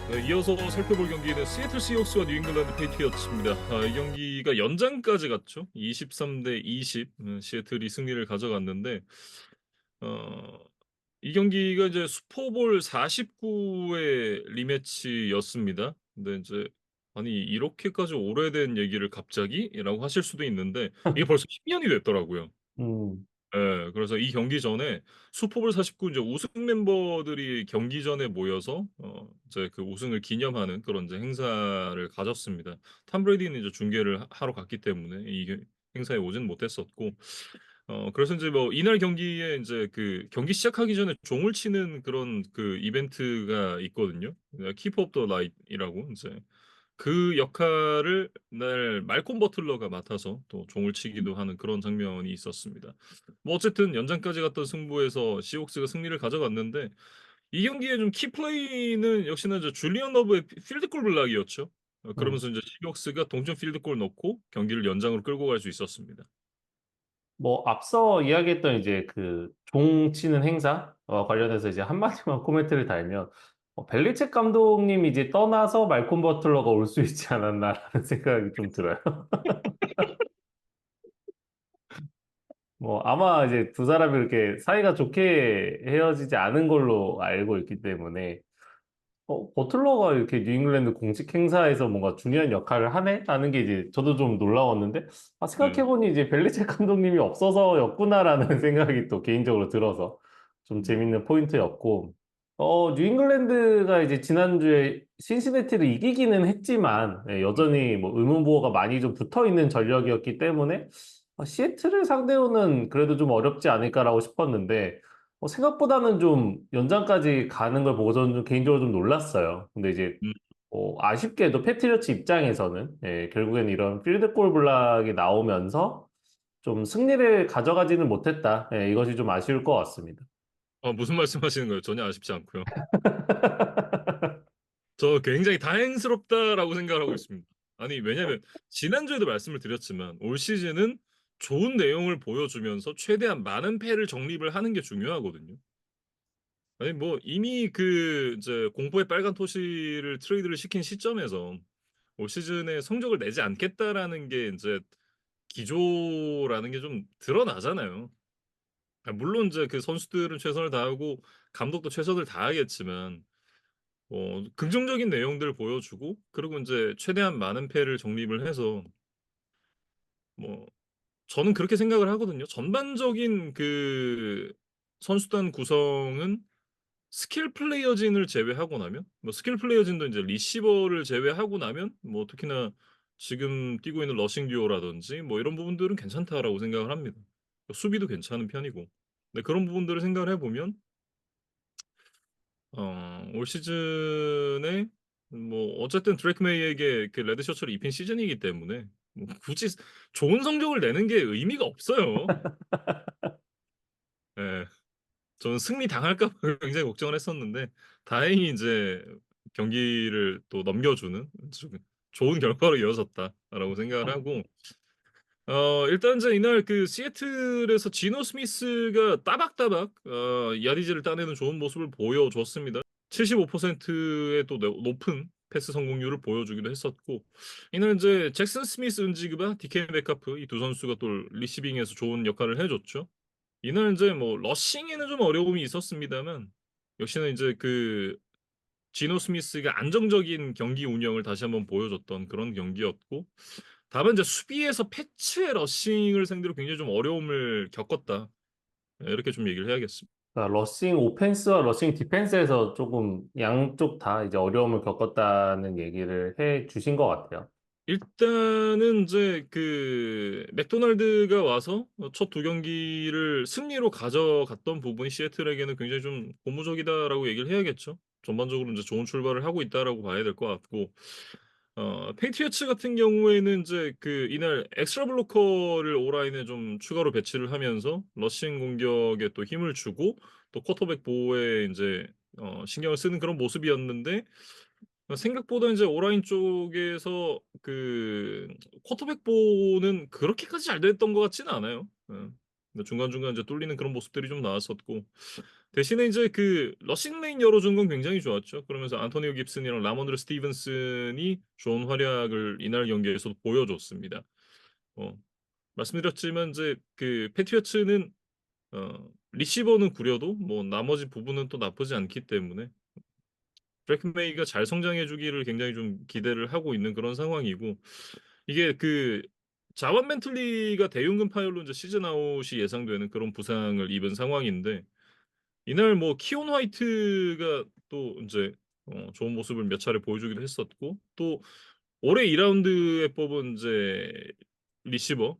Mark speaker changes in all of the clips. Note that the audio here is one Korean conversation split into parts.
Speaker 1: 네, 이어서 살펴볼 경기는 시애틀 시옥스와 뉴잉글랜드 페이트리어츠입니다. 이 경기가 연장까지 갔죠. 23대 20. 시애틀이 승리를 가져갔는데 어, 이 경기가 이제 슈퍼볼 49의 리매치였습니다. 근데 이제 아니 이렇게까지 오래된 얘기를 갑자기라고 하실 수도 있는데 이게 벌써 10년이 됐더라고요.
Speaker 2: 음.
Speaker 1: 예. 그래서 이 경기 전에 슈퍼볼 49 이제 우승 member들이 경기 전에 모여서 이제 그 우승을 기념하는 그런 이제 행사를 가졌습니다. 톰 브레이디는 이제 중계를 하러 갔기 때문에 이 행사에 오지는 못했었고 그래서 인제 뭐 이날 경기에 인제 그 경기 시작하기 전에 종을 치는 그런 그 이벤트가 있거든요. Keep Up the Light 이라고 인제 그 역할을 날 말콤 버틀러가 맡아서 또 종을 치기도 하는 그런 장면이 있었습니다. 뭐 어쨌든 연장까지 갔던 승부에서 시옥스가 승리를 가져갔는데 이 경기의 좀 키플레이는 역시나 이제 줄리언 러브의 필드골 블락이었죠.
Speaker 2: 음.
Speaker 1: 그러면서 이제 시옥스가 동점 필드골 넣고 경기를 연장으로 끌고 갈 수 있었습니다.
Speaker 2: 뭐 앞서 이야기했던 이제 그 종 치는 행사 관련해서 이제 한마디만 코멘트를 달면 벨리책 감독님이 이제 떠나서 말콤 버틀러가 올 수 있지 않았나라는 생각이 좀 들어요. 뭐 아마 이제 두 사람이 이렇게 사이가 좋게 헤어지지 않은 걸로 알고 있기 때문에 버틀러가 이렇게 뉴잉글랜드 공식 행사에서 뭔가 중요한 역할을 하네? 라는 게 이제 저도 좀 놀라웠는데,
Speaker 1: 네.
Speaker 2: 생각해보니 이제 벨리체 감독님이 없어서였구나라는 생각이 또 개인적으로 들어서 좀
Speaker 1: 음.
Speaker 2: 재밌는 포인트였고, 뉴잉글랜드가 이제 지난주에 신시내티를 이기기는 했지만, 여전히 뭐 의문부호가 많이 좀 붙어 있는 전력이었기 때문에, 시애틀을 상대로는 그래도 좀 어렵지 않을까라고 싶었는데, 생각보다는 좀 연장까지 가는 걸 보고 저는 좀 개인적으로 좀 놀랐어요. 근데 이제
Speaker 1: 음.
Speaker 2: 아쉽게도 패트리어츠 입장에서는 결국엔 이런 필드골 블락이 나오면서 좀 승리를 가져가지는 못했다. 이것이 좀 아쉬울 것 같습니다.
Speaker 1: 무슨 말씀하시는 거예요? 전혀 아쉽지 않고요. 저 굉장히 다행스럽다라고 생각을 하고 있습니다. 아니 왜냐면 지난주에도 말씀을 드렸지만 올 시즌은 좋은 내용을 보여주면서 최대한 많은 패를 정립을 하는 게 중요하거든요. 아니 뭐 이미 그 이제 공포의 빨간 토시를 트레이드를 시킨 시점에서 올 시즌에 성적을 내지 않겠다라는 게 인제 기조라는 게 좀 드러나잖아요. 물론 인제 그 선수들은 최선을 다하고 감독도 최선을 다하겠지만 긍정적인 내용들을 보여주고 그리고 인제 최대한 많은 패를 정립을 해서 뭐 저는 그렇게 생각을 하거든요. 전반적인 그 선수단 구성은 스킬 플레이어진을 제외하고 나면 뭐 스킬 플레이어진도 인제 리시버를 제외하고 나면 뭐 특히나 지금 뛰고 있는 러싱 듀오라든지 뭐 이런 부분들은 괜찮다라고 생각을 합니다. 수비도 괜찮은 편이고. 네 그런 부분들을 생각을 해 보면 올 시즌에 뭐 어쨌든 드레이크 메이에게 그 레드 셔츠를 입힌 시즌이기 때문에 뭐 굳이 좋은 성적을 내는 게 의미가 없어요. 예. 저는 승리 당할까 봐 굉장히 걱정을 했었는데 다행히 인제 경기를 또 넘겨주는 좀 '좋은 결과로 이어졌다.'라고 생각을 하고 일단 인제 이날 그 시애틀에서 지노 스미스가 따박따박 야디지를 따내는 좋은 모습을 보여줬습니다. 75%의 또 높은 패스 성공률을 보여주기도 했었고 이날 인제 잭슨 스미스 은지그와 디케이 메카프 이 두 선수가 또 리시빙에서 좋은 역할을 해 줬죠. 이날 인제 뭐 러싱에는 좀 어려움이 있었습니다만 역시나 인제 그 지노 스미스가 안정적인 경기 운영을 다시 한번 보여줬던 그런 경기였고 다만 이제 수비에서 패치의 러싱을 상대로 굉장히 좀 어려움을 겪었다. 이렇게 좀 얘기를 해야겠습니다.
Speaker 2: 그러니까 러싱 오펜스와 러싱 디펜스에서 조금 양쪽 다 이제 어려움을 겪었다는 얘기를 해 주신 것 같아요.
Speaker 1: 일단은 인제 그 맥도날드가 와서 첫 두 경기를 승리로 가져갔던 부분이 시애틀에게는 굉장히 좀 고무적이다라고 얘기를 해야겠죠. 전반적으로 인제 좋은 출발을 하고 있다라고 봐야 될 것 같고 페이트리어츠 같은 경우에는 인제 그 이날 엑스트라 블로커를 오라인에 좀 추가로 배치를 하면서 러싱 공격에 또 힘을 주고 또 쿼터백 보호에 인제 신경을 쓰는 그런 모습이었는데 생각보다 인제 오라인 쪽에서 그 쿼터백 보호는 그렇게까지 잘 됐던 것 같지는 않아요. 예. 근데 중간중간 이제 뚫리는 그런 모습들이 좀 나왔었고 대신에 이제 그 러싱 레인 열어준 건 굉장히 좋았죠. 그러면서 안토니오 깁슨이랑 라몬드레 스티븐슨이 좋은 활약을 이날 경기에서도 보여줬습니다. 어, 말씀드렸지만 이제 그 패트리어츠는 리시버는 구려도 뭐 나머지 부분은 또 나쁘지 않기 때문에 드래켄 메이가 잘 성장해 주기를 굉장히 좀 기대를 하고 있는 그런 상황이고, 이게 그 자완 벤틀리가 대흉근 파열로 이제 시즌 아웃이 예상되는 그런 부상을 입은 상황인데, 이날 뭐 키온 화이트가 또 인제 좋은 모습을 몇 차례 보여주기도 했었고, 또 올해 2 라운드에 뽑은 인제 리시버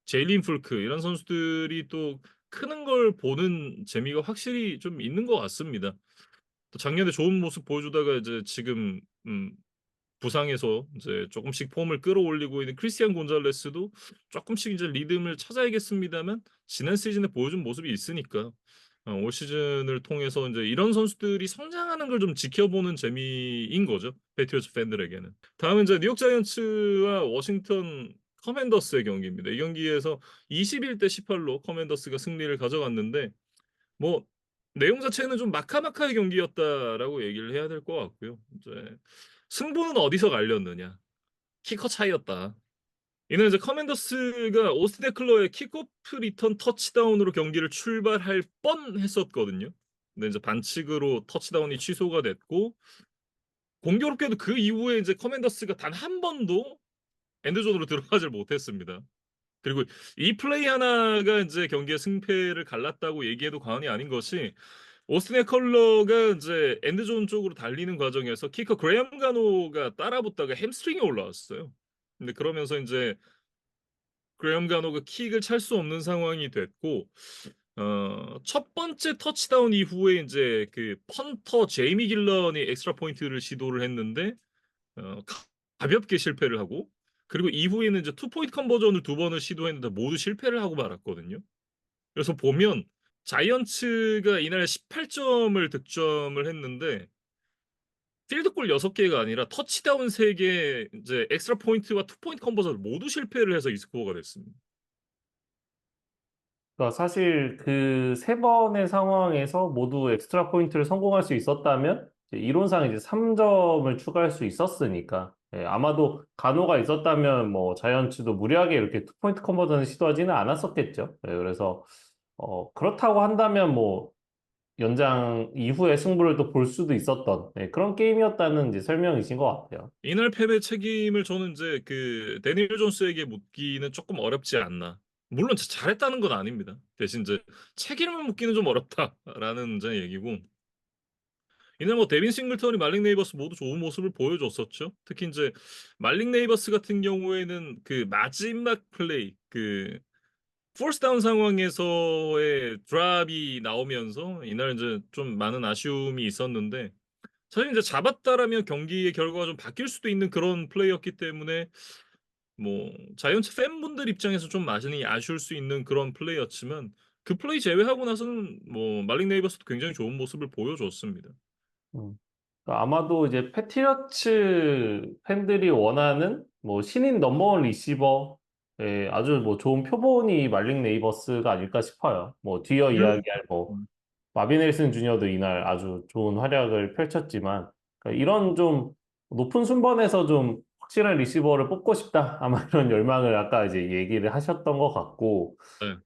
Speaker 1: 제일린 풀크 이런 선수들이 또 크는 걸 보는 재미가 확실히 좀 있는 것 같습니다. 또 작년에 좋은 모습 보여주다가 이제 지금 부상에서 이제 조금씩 폼을 끌어올리고 있는 크리스티안 곤잘레스도 쪼끔씩 이제 리듬을 찾아야겠습니다만, 지난 시즌에 보여준 모습이 있으니까 올 시즌을 통해서 인제 이런 선수들이 성장하는 걸 좀 지켜보는 재미인 거죠, 패트리어츠 팬들에게는. 다음은 이제 뉴욕 자이언츠와 워싱턴 커맨더스의 경기입니다. 이 경기에서 21대 18로 커맨더스가 승리를 가져갔는데, 뭐 내용 자체는 좀 "마카마카의 경기였다."라고 얘기를 해야 될 것 같고요. 이제 승부는 어디서 갈렸느냐. 키커 차이였다. 이는 이제 커맨더스가 오스틴 에클러의 킥오프 리턴 터치다운으로 경기를 출발할 뻔했었거든요. 근데 이제 반칙으로 터치다운이 취소가 됐고, 공교롭게도 그 이후에 이제 커맨더스가 단 한 번도 엔드존으로 들어가질 못했습니다. 그리고 이 플레이 하나가 인제 경기의 승패를 갈랐다고 얘기해도 과언이 아닌 것이, 오스틴 에클러가 인제 엔드존 쪽으로 달리는 과정에서 키커 그레이엄 가노가 따라붙다가 햄스트링이 올라왔어요. 근데 그러면서 인제 그레이엄 가노가 킥을 찰 수 없는 상황이 됐고, 첫 번째 터치다운 이후에 인제 그 펀터 제이미 길런이 엑스트라 포인트를 시도를 했는데 가볍게 실패를 하고, 그리고 이후에는 이제 투 포인트 컨버전을 두 번을 시도했는데 모두 실패를 하고 말았거든요. 그래서 보면 자이언츠가 이날 18 점을 득점을 했는데 필드골 6 개가 아니라 터치다운 3개, 이제 엑스트라 포인트와 투 포인트 컨버전을 모두 실패를 해서 이 스코어가 됐습니다.
Speaker 2: 그러니까 사실 그 세 번의 상황에서 모두 엑스트라 포인트를 성공할 수 있었다면 이제 이론상 이제 3 점을 추가할 수 있었으니까 예 아마도 간호가 있었다면 뭐 자이언츠도 무리하게 이렇게 투 포인트 컨버전을 시도하지는 않았었겠죠. 예 그래서 그렇다고 한다면 뭐 연장 이후에 승부를 또 볼 수도 있었던 예 그런 게임이었다는 이제 설명이신 것 같아요.
Speaker 1: 이날 패배 책임을 저는 인제 그 데니엘 존스에게 묻기는 쪼끔 어렵지 않나. 물론 잘했다는 건 아닙니다. 대신 이제 '책임을 묻기는 좀 어렵다.'라는 인제 얘기고, 이날 뭐 데빈 싱글턴이 말릭 네이버스 모두 좋은 모습을 보여줬었죠. 특히 인제 말릭 네이버스 같은 경우에는 그 마지막 플레이, 그 포스 다운 상황에서의 드랍이 나오면서 이날 인제 좀 많은 아쉬움이 있었는데, 사실 인제 잡았다라면 경기의 결과가 좀 바뀔 수도 있는 그런 플레이였기 때문에 뭐 자이언츠 팬분들 입장에서 좀 많이 아쉬울 수 있는 그런 플레이였지만, 그 플레이 제외하고 나서는 뭐 말릭 네이버스도 굉장히 좋은 모습을 보여줬습니다.
Speaker 2: 음. 그러니까 아마도 이제 패트리어츠 팬들이 원하는 뭐 신인 넘버원 리시버 예 아주 뭐 좋은 표본이 말릭 네이버스가 아닐까 싶어요. 뭐 뒤이어
Speaker 1: 물론
Speaker 2: 이야기할 뭐
Speaker 1: 음
Speaker 2: 마빈 헬슨 주니어도 이날 아주 좋은 활약을 펼쳤지만 그러니까 이런 좀 높은 순번에서 좀 확실한 리시버를 뽑고 싶다. 아마 이런 열망을 아까 이제 얘기를 하셨던 것 같고
Speaker 1: 네.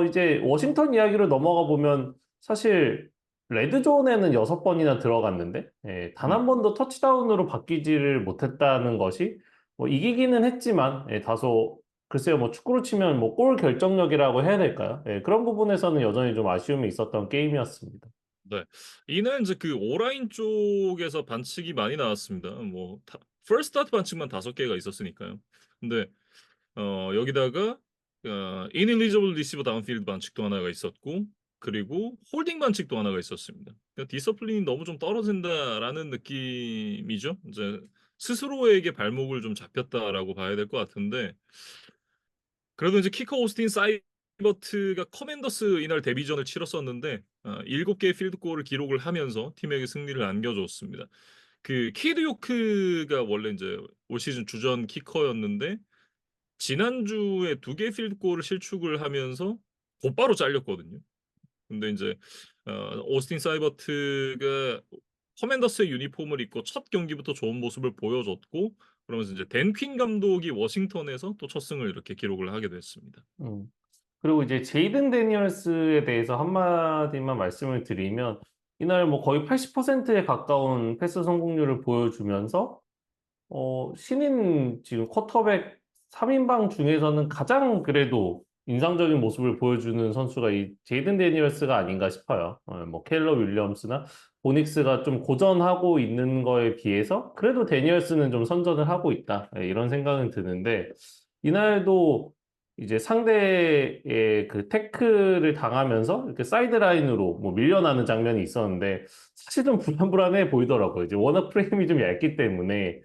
Speaker 2: 이제 워싱턴 이야기로 넘어가 보면 사실 레드존에는 6번이나 들어갔는데 예 단
Speaker 1: 음.
Speaker 2: 한 번도 터치다운으로 바뀌지를 못했다는 것이 뭐 이기기는 했지만 예 다소 글쎄요 뭐 축구로 치면 뭐 골 결정력이라고 해야 될까요? 예 그런 부분에서는 여전히 좀 아쉬움이 있었던 게임이었습니다.
Speaker 1: 네. 이는 인제 그 오라인 쪽에서 반칙이 많이 나왔습니다. 뭐 다 퍼스트 스타트 반칙만 5 개가 있었으니까요. 근데 여기다가 ineligible receiver downfield 반칙도 하나가 있었고, 그리고 홀딩 반칙도 하나가 있었습니다. 그러니까 '디서플린이 너무 좀 떨어진다.'라는 느낌이죠. 이제 스스로에게 발목을 좀 잡혔다라고 봐야 될 것 같은데, 그래도 이제 키커 오스틴 사이버트가 커맨더스 이날 데뷔전을 치렀었는데 7 개의 필드 골을 기록을 하면서 팀에게 승리를 안겨줬습니다. 그 키드 요크가 원래 인제 올 시즌 주전 키커였는데 지난주에 2 개의 필드 골을 실축을 하면서 곧바로 잘렸거든요. 근데 인제 오스틴 사이버트가 커맨더스의 유니폼을 입고 첫 경기부터 좋은 모습을 보여줬고 그러면서 이제 댄 퀸 감독이 워싱턴에서 또 첫 승을 이렇게 기록을 하게 됐습니다.
Speaker 2: 음. 그리고 이제 제이든 데니얼스에 대해서 한마디만 말씀을 드리면 이날 뭐 거의 80%에 가까운 패스 성공률을 보여주면서 신인 지금 쿼터백 3인방 중에서는 가장 그래도 인상적인 모습을 보여주는 선수가 이 제이든 데니얼스가 아닌가 싶어요. 뭐 켈러 윌리엄스나 보닉스가 좀 고전하고 있는 거에 비해서 그래도 데니얼스는 좀 선전을 하고 있다. 이런 생각은 드는데 이날도 이제 상대의 그 태클을 당하면서 이렇게 사이드라인으로 뭐 밀려나는 장면이 있었는데 사실 좀 불안불안해 보이더라고요. 이제 워낙 프레임이 좀 얇기 때문에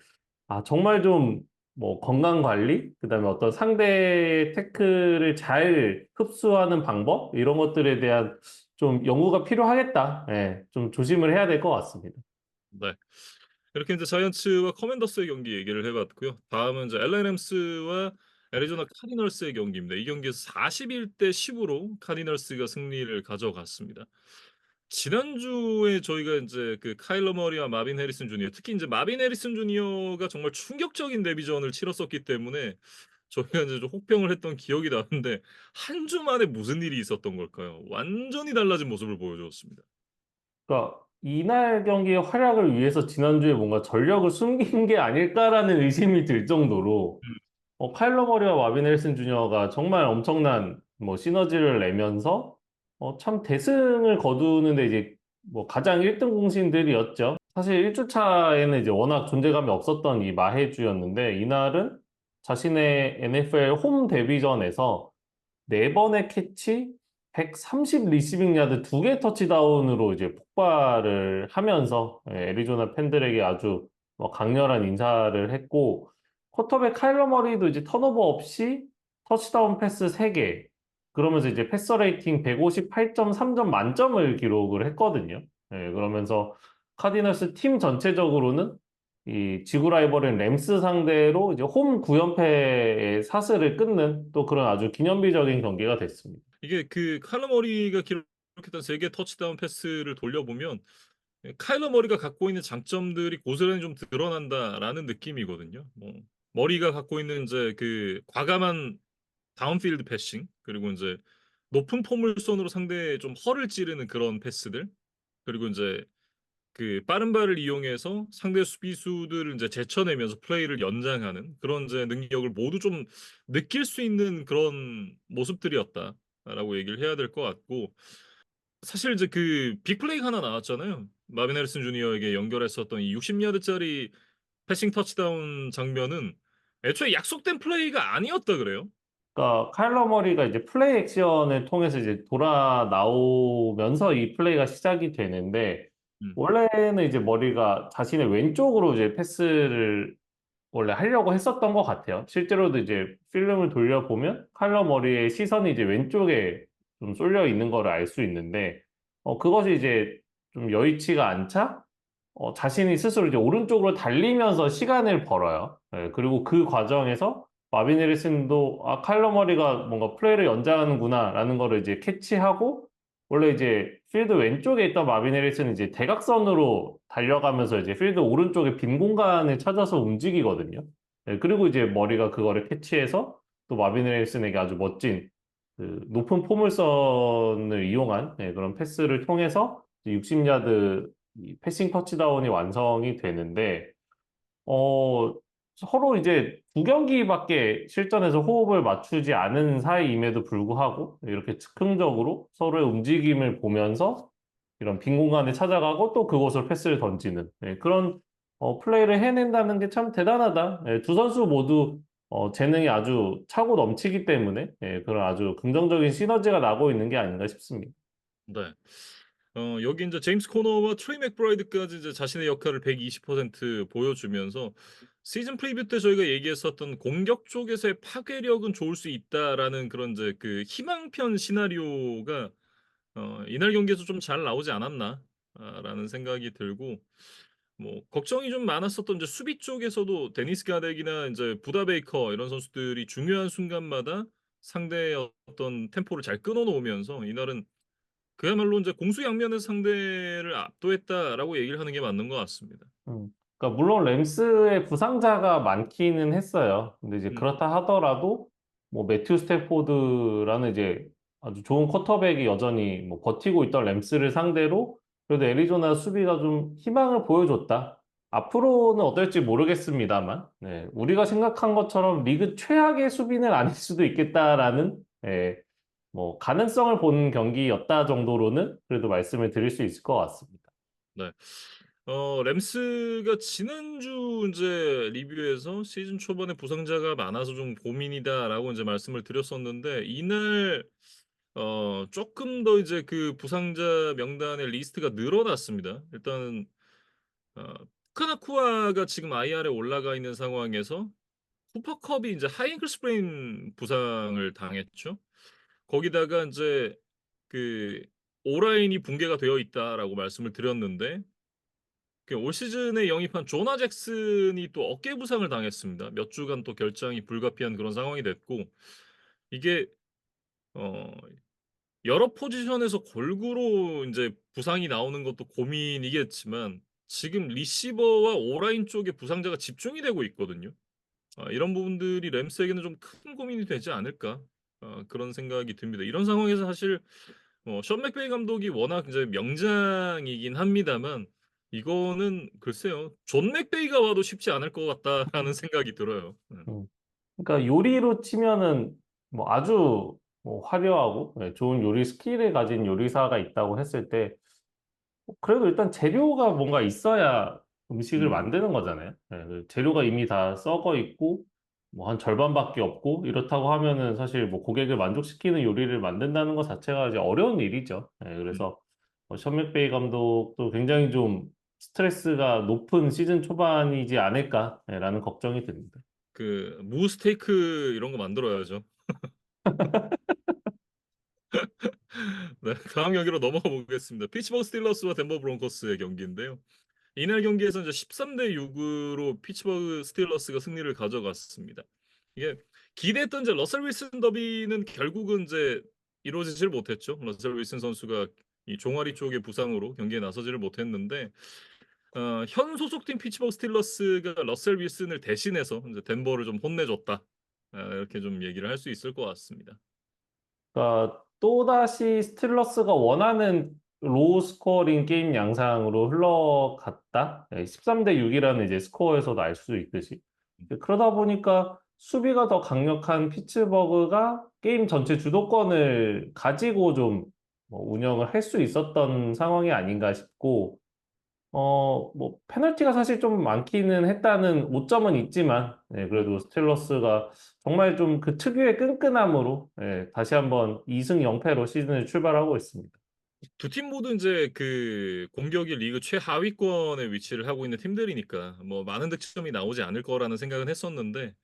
Speaker 2: 정말 좀 뭐 건강 관리, 그다음에 어떤 상대의 태클을 잘 흡수하는 방법 이런 것들에 대한 좀 연구가 필요하겠다. 예, 좀 조심을 해야 될 것 같습니다.
Speaker 1: 네. 이렇게 이제 자이언츠와 커맨더스의 경기 얘기를 해 봤고요. 다음은 이제 LA 램스와 애리조나 카디널스의 경기입니다. 이 경기에서 41대 10으로 카디널스가 승리를 가져갔습니다. 지난주에 저희가 인제 그 카일러 머리와 마빈 해리슨 주니어 특히 인제 마빈 해리슨 주니어가 정말 충격적인 데뷔전을 치렀었기 때문에 저희가 인제 좀 혹평을 했던 기억이 나는데 한 주 만에 무슨 일이 있었던 걸까요? 완전히 달라진 모습을 보여주었습니다.
Speaker 2: 그러니까 이날 경기의 활약을 위해서 지난주에 뭔가 전력을 숨긴 게 아닐까라는 의심이 들 정도로
Speaker 1: 음.
Speaker 2: 카일러 머리와 마빈 헬슨 주니어가 정말 엄청난 뭐 시너지를 내면서 참 대승을 거두는데 이제 뭐 가장 1등 공신들이었죠. 사실 1주 차에는 이제 워낙 존재감이 없었던 이 마해주였는데 이날은 자신의 NFL 홈 데뷔전에서 4번의 캐치, 130 리시빙 야드 2개 터치다운으로 이제 폭발을 하면서 애리조나 팬들에게 아주 뭐 강렬한 인사를 했고 쿼터백 카일러 머리도 이제 턴오버 없이 터치다운 패스 3개 그러면서 이제 패서 레이팅 158.3점 만점을 기록을 했거든요. 그러면서 카디널스 팀 전체적으로는 이 지구 라이벌인 램스 상대로 이제 홈 9연패의 사슬을 끊는 또 그런 아주 기념비적인 경기가 됐습니다.
Speaker 1: 이게 그 카일러 머리가 기록했던 3개 터치다운 패스를 돌려보면 카일러 머리가 갖고 있는 장점들이 고스란히 좀 드러난다라는 느낌이거든요. 뭐 머리가 갖고 있는 인제 그 과감한 다운필드 패싱 그리고 인제 높은 포물선으로 상대의 좀 허를 찌르는 그런 패스들 그리고 인제 그 빠른 발을 이용해서 상대 수비수들을 인제 제쳐내면서 플레이를 연장하는 그런 인제 능력을 모두 좀 느낄 수 있는 그런 모습들이었다라고 얘기를 해야 될 것 같고 사실 이제 그 빅플레이가 하나 나왔잖아요. 마빈 해리슨 주니어에게 연결했었던 이 60 야드짜리 패싱 터치다운 장면은 애초에 약속된 플레이가 아니었다 그래요.
Speaker 2: 그러니까 카일러 머리가 이제 플레이 액션을 통해서 이제 돌아 나오면서 이 플레이가 시작이 되는데
Speaker 1: 음.
Speaker 2: 원래는 이제 머리가 자신의 왼쪽으로 이제 패스를 원래 하려고 했었던 것 같아요. 실제로도 이제 필름을 돌려보면 카일러 머리의 시선이 이제 왼쪽에 좀 쏠려 있는 거를 알 수 있는데 그것이 이제 좀 여의치가 않자 자신이 스스로 이제 오른쪽으로 달리면서 시간을 벌어요. 그리고 그 과정에서 마빈 해리슨도 카일러 머리가 뭔가 플레이를 연장하는구나라는 거를 이제 캐치하고 원래 이제 필드 왼쪽에 있던 마빈 해리슨은 이제 대각선으로 달려가면서 이제 필드 오른쪽에 빈 공간을 찾아서 움직이거든요. 그리고 이제 머리가 그거를 캐치해서 또 마빈 해리슨에게 아주 멋진 그 높은 포물선을 이용한 그런 패스를 통해서 60야드 이 패싱 터치다운이 완성이 되는데 어 서로 이제 두 경기밖에 실전에서 호흡을 맞추지 않은 사이임에도 불구하고 이렇게 즉흥적으로 서로의 움직임을 보면서 이런 빈 공간에 찾아가고 또 그곳으로 패스를 던지는 그런 플레이를 해낸다는 게 참 대단하다. 두 선수 모두 재능이 아주 차고 넘치기 때문에 그런 아주 긍정적인 시너지가 나고 있는 게 아닌가 싶습니다.
Speaker 1: 네. 여기 인제 제임스 코너와 트레이 맥브라이드까지 이제 자신의 역할을 120% 보여주면서 시즌 프리뷰 때 저희가 얘기했었던 '공격 쪽에서의 파괴력은 좋을 수 있다.'라는 그런 이제 그 희망편 시나리오가 이날 경기에서 좀 잘 나오지 않았나 라는 생각이 들고 뭐 걱정이 좀 많았었던 이제 수비 쪽에서도 데니스 가덱이나 인제 부다 베이커 이런 선수들이 중요한 순간마다 상대의 어떤 템포를 잘 끊어 놓으면서 이날은 그야말로 이제 공수양면의 상대를 압도했다라고 얘기를 하는 게 맞는 것 같습니다.
Speaker 2: 그러니까 물론 램스의 부상자가 많기는 했어요. 근데 이제
Speaker 1: 음,
Speaker 2: 그렇다 하더라도 뭐 매튜 스태포드라는 이제 아주 좋은 쿼터백이 여전히 뭐 버티고 있던 램스를 상대로 그래도 애리조나 수비가 좀 희망을 보여줬다. 앞으로는 어떨지 모르겠습니다만, 네, 우리가 생각한 것처럼 리그 최악의 수비는 아닐 수도 있겠다라는, 예, 뭐 가능성을 보는 경기였다 정도로는 그래도 말씀을 드릴 수 있을 것 같습니다.
Speaker 1: 네. 램스가 지난주 이제 리뷰에서 "시즌 초반에 부상자가 많아서 좀 고민이다."라고 이제 말씀을 드렸었는데, 이날 쪼끔 더 이제 그 부상자 명단의 리스트가 늘어났습니다. 일단은 어 푸카나쿠아가 지금 IR에 올라가 있는 상황에서 쿠퍼 컵이 인제 하이앵클 스프레인 부상을 당했죠. 거기다가 인제 그 "오라인이 붕괴가 되어 있다."라고 말씀을 드렸는데, 그 올 시즌에 영입한 조나 잭슨이 또 어깨 부상을 당했습니다. 몇 주간 또 결장이 불가피한 그런 상황이 됐고, 이게 어 여러 포지션에서 골고루 인제 부상이 나오는 것도 고민이겠지만, 지금 리시버와 오라인 쪽에 부상자가 집중이 되고 있거든요. 이런 부분들이 램스에게는 좀 큰 고민이 되지 않을까, 그런 생각이 듭니다. 이런 상황에서 사실 션 맥베이 감독이 워낙 이제 명장이긴 합니다만, 이거는 글쎄요. '존 맥베이가 와도 쉽지 않을 것 같다.'라는 생각이 들어요.
Speaker 2: 음. 그러니까 요리로 치면은 뭐 아주 뭐 화려하고 예, 좋은 요리 스킬을 가진 요리사가 있다고 했을 때 그래도 일단 재료가 뭔가 있어야 음식을
Speaker 1: 음.
Speaker 2: 만드는 거잖아요. 예, 그 재료가 이미 다 썩어 있고 뭐 한 절반밖에 없고 이렇다고 하면은 사실 뭐 고객을 만족시키는 요리를 만든다는 것 자체가 이제 어려운 일이죠. 예,
Speaker 1: 음.
Speaker 2: 그래서 션 맥베이 감독도 굉장히 좀 스트레스가 높은 시즌 초반이지 않을까라는 걱정이 듭니다.
Speaker 1: 그 무 스테이크 이런 거 만들어야죠. 네. 다음 경기로 넘어가 보겠습니다. 피츠버그 스틸러스와 덴버 브론코스의 경기인데요. 이날 경기에서 이제 13대 6으로 피츠버그 스틸러스가 승리를 가져갔습니다. 이게 기대했던 이제 러셀 윌슨 더비는 결국은 이제 이루어지질 못했죠. 러셀 윌슨 선수가 이 종아리 쪽의 부상으로 경기에 나서지를 못했는데, 현 소속팀 피츠버그 스틸러스가 러셀 윌슨을 대신해서 이제 덴버를 좀 혼내줬다. 이렇게 좀 얘기를 할 수 있을 것 같습니다.
Speaker 2: 그러니까 또다시 스틸러스가 원하는 로우 스코어링 게임 양상으로 흘러갔다. 13대 6이라는 이제 스코어에서도 알 수 있듯이. 그러다 보니까 수비가 더 강력한 피츠버그가 게임 전체 주도권을 가지고 좀뭐 운영을 할 수 있었던 상황이 아닌가 싶고, 뭐 페널티가 사실 좀 많기는 했다는 오점은 있지만, 예, 그래도 스틸러스가 정말 좀 그 특유의 끈끈함으로 예, 다시 한번 2승 0패로 시즌을 출발하고 있습니다.
Speaker 1: 두 팀 모두 인제 그 공격이 리그 최하위권에 위치를 하고 있는 팀들이니까 뭐 많은 득점이 나오지 않을 거라는 생각은 했었는데,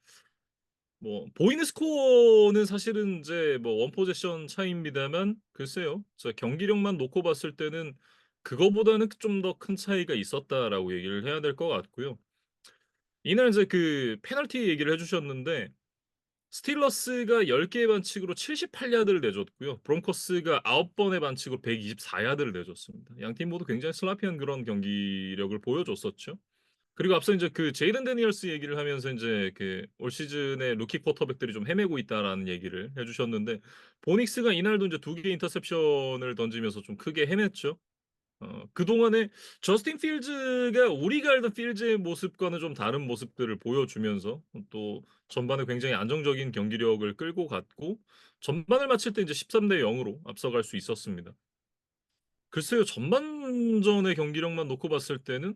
Speaker 1: 뭐 보이는 스코어는 사실은 인제 뭐 원 포제션 차이입니다만, 글쎄요. 경기력만 놓고 봤을 때는 그거보다는 좀 더 큰 차이가 있었다라고 얘기를 해야 될 것 같고요. 이날 인제 그 페널티 얘기를 해 주셨는데, 스틸러스가 10 개의 반칙으로 78 야드를 내줬고요. 브론코스가 9 번의 반칙으로 124 야드를 내줬습니다. 양 팀 모두 굉장히 슬라피한 그런 경기력을 보여줬었죠. 그리고 앞서 인제 그 제이든 데니얼스 얘기를 하면서 인제 그 올 시즌에 루키 쿼터백들이 좀 헤매고 있다라는 얘기를 해 주셨는데, 보닉스가 이날도 인제 2 개의 인터셉션을 던지면서 좀 크게 헤맸죠. 그동안에 저스틴 필즈가 우리가 알던 필즈의 모습과는 좀 다른 모습들을 보여주면서 또 전반에 굉장히 안정적인 경기력을 끌고 갔고, 전반을 마칠 때 이제 13대 0으로 앞서갈 수 있었습니다. 글쎄요. 전반전의 경기력만 놓고 봤을 때는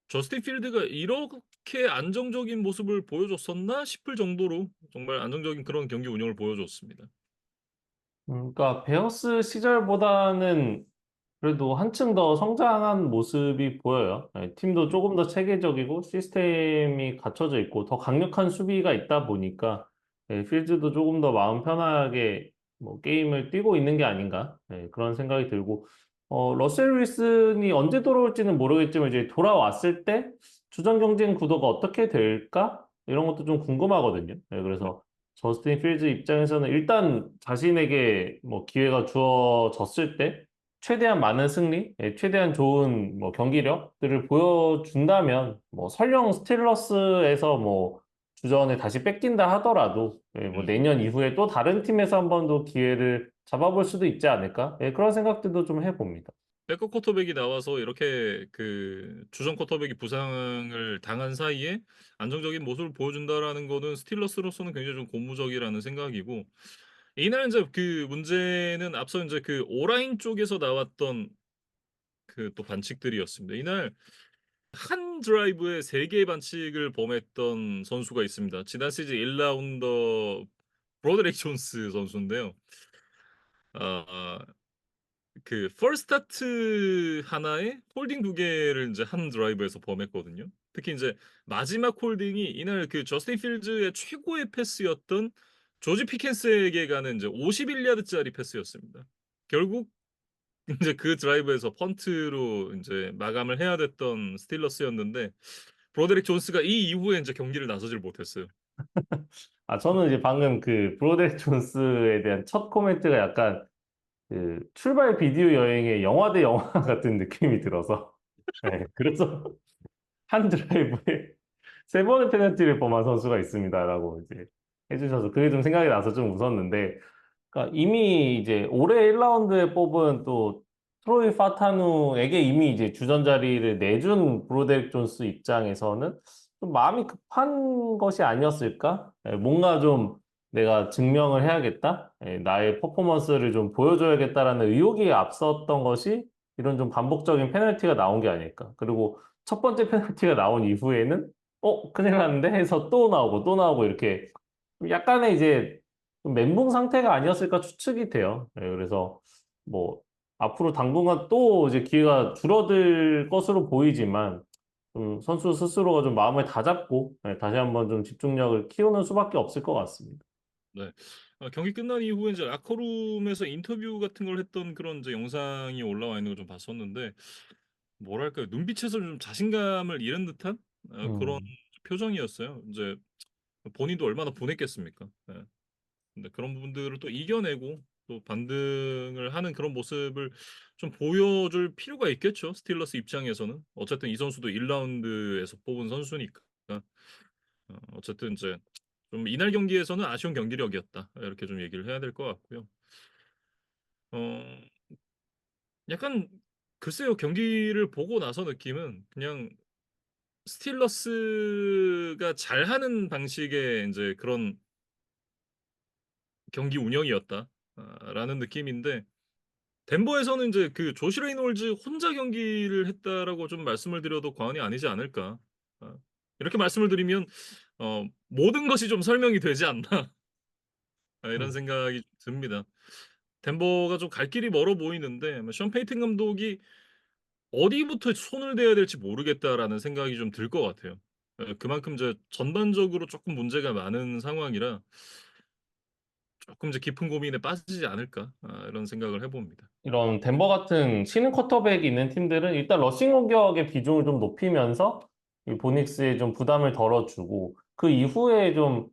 Speaker 1: '저스틴 필드가 이렇게 안정적인 모습을 보여줬었나?' 싶을 정도로 정말 안정적인 그런 경기 운영을 보여줬습니다.
Speaker 2: 그러니까 베어스 시절보다는 그래도 한층 더 성장한 모습이 보여요. 예, 팀도
Speaker 1: 음.
Speaker 2: 조금 더 체계적이고 시스템이 갖춰져 있고 더 강력한 수비가 있다 보니까 예, 필즈도 조금 더 마음 편하게 뭐 게임을 뛰고 있는 게 아닌가 예, 그런 생각이 들고 러셀 윌슨이 언제 돌아올지는 모르겠지만 이제 돌아왔을 때 주전 경쟁 구도가 어떻게 될까? 이런 것도 좀 궁금하거든요. 예,
Speaker 1: 네.
Speaker 2: 그래서 저스틴 필즈 입장에서는 일단 자신에게 뭐 기회가 주어졌을 때 최대한 많은 승리, 최대한 좋은 뭐 경기력들을 보여준다면 뭐 설령 스틸러스에서 뭐 주전에 다시 뺏긴다 하더라도 뭐 내년 이후에 또 다른 팀에서 한 번 더 기회를 잡아볼 수도 있지 않을까? 그런 생각들도 좀 해봅니다.
Speaker 1: 백업 쿼터백이 나와서 이렇게 그 주전 쿼터백이 부상을 당한 사이에 안정적인 모습을 보여준다라는 거는 스틸러스로서는 굉장히 좀 고무적이라는 생각이고, 이날 이제 그 문제는 앞서 이제 그 오라인 쪽에서 나왔던 그 또 반칙들이었습니다. 이날 한 드라이브에 3개의 반칙을 범했던 선수가 있습니다. 지난 시즌 1라운더 브로드릭 존스 선수인데요. 아 그 펄스타트 하나에 홀딩 2개를 인제 한 드라이브에서 범했거든요. 특히 인제 마지막 홀딩이 이날 그 저스틴 필즈의 최고의 패스였던 조지 피켄스에게 가는 이제 51 야드짜리 패스였습니다. 결국 인제 그 드라이브에서 펀트로 인제 마감을 해야 됐던 스틸러스였는데, 브로데릭 존스가 이 이후에 인제 경기를 나서질 못했어요.
Speaker 2: 아, 저는 이제 방금 그 브로덱 존스에 대한 첫 코멘트가 약간 그 출발 비디오 여행의 영화 대 영화 같은 느낌이 들어서. 네, 그래서 한 드라이브에 3번의 페널티를 범한 선수가 있습니다라고 이제 해주셔서 그게 좀 생각이 나서 좀 웃었는데, 그러니까 이미 이제 올해 1라운드에 뽑은 또 트로이 파타누에게 이미 이제 주전 자리를 내준 브로덱 존스 입장에서는 좀 마음이 급한 것이 아니었을까? 뭔가 좀 내가 증명을 해야겠다. 나의 퍼포먼스를 좀 보여줘야겠다라는 의욕이 앞섰던 것이 이런 좀 반복적인 페널티가 나온 게 아닐까. 그리고 첫 번째 페널티가 나온 이후에는 큰일 났는데 해서 또 나오고 또 나오고 이렇게 약간의 이제 좀 멘붕 상태가 아니었을까 추측이 돼요. 그래서 뭐 앞으로 당분간 또 이제 기회가 줄어들 것으로 보이지만 선수 스스로가 좀 마음을 다잡고 다시 한번 좀 집중력을 키우는 수밖에 없을 것 같습니다.
Speaker 1: 네. 경기 끝난 이후에 인제 라커룸에서 인터뷰 같은 걸 했던 그런 이제 영상이 올라와 있는 걸 좀 봤었는데, 뭐랄까요? 눈빛에서 좀 자신감을 잃은 듯한 그런
Speaker 2: 음.
Speaker 1: 표정이었어요. 인제 본인도 얼마나 분했겠습니까. 예. 근데 그런 부분들을 또 이겨내고 또 반등을 하는 그런 모습을 좀 보여줄 필요가 있겠죠, 스틸러스 입장에서는. 어쨌든 이 선수도 1 라운드에서 뽑은 선수니까. 어쨌든 인제 좀 이날 경기에서는 아쉬운 경기력이었다, 이렇게 좀 얘기를 해야 될 것 같고요. 어 약간 글쎄요. 경기를 보고 나서 느낌은 그냥 스틸러스가 잘하는 방식의 인제 그런 경기 운영이었다, 라는 느낌인데, 덴버에서는 인제 그 조시 레이놀즈 혼자 경기를 했다라고 좀 말씀을 드려도 과언이 아니지 않을까. 어 이렇게 말씀을 드리면 '모든 것이 좀 설명이 되지 않나.' 이런
Speaker 2: 음.
Speaker 1: 생각이 듭니다. 덴버가 좀 갈 길이 멀어 보이는데, 션 페이튼 감독이 '어디부터 손을 대야 될지 모르겠다.'라는 생각이 좀 들 것 같아요. 그만큼 이제 전반적으로 쪼끔 문제가 많은 상황이라 쪼끔 이제 '깊은 고민에 빠지지 않을까.' 이런 생각을 해 봅니다.
Speaker 2: 이런 덴버 같은 신인 쿼터백이 있는 팀들은 일단 러싱 공격의 비중을 좀 높이면서 이 보닉스에 좀 부담을 덜어주고 그 이후에 좀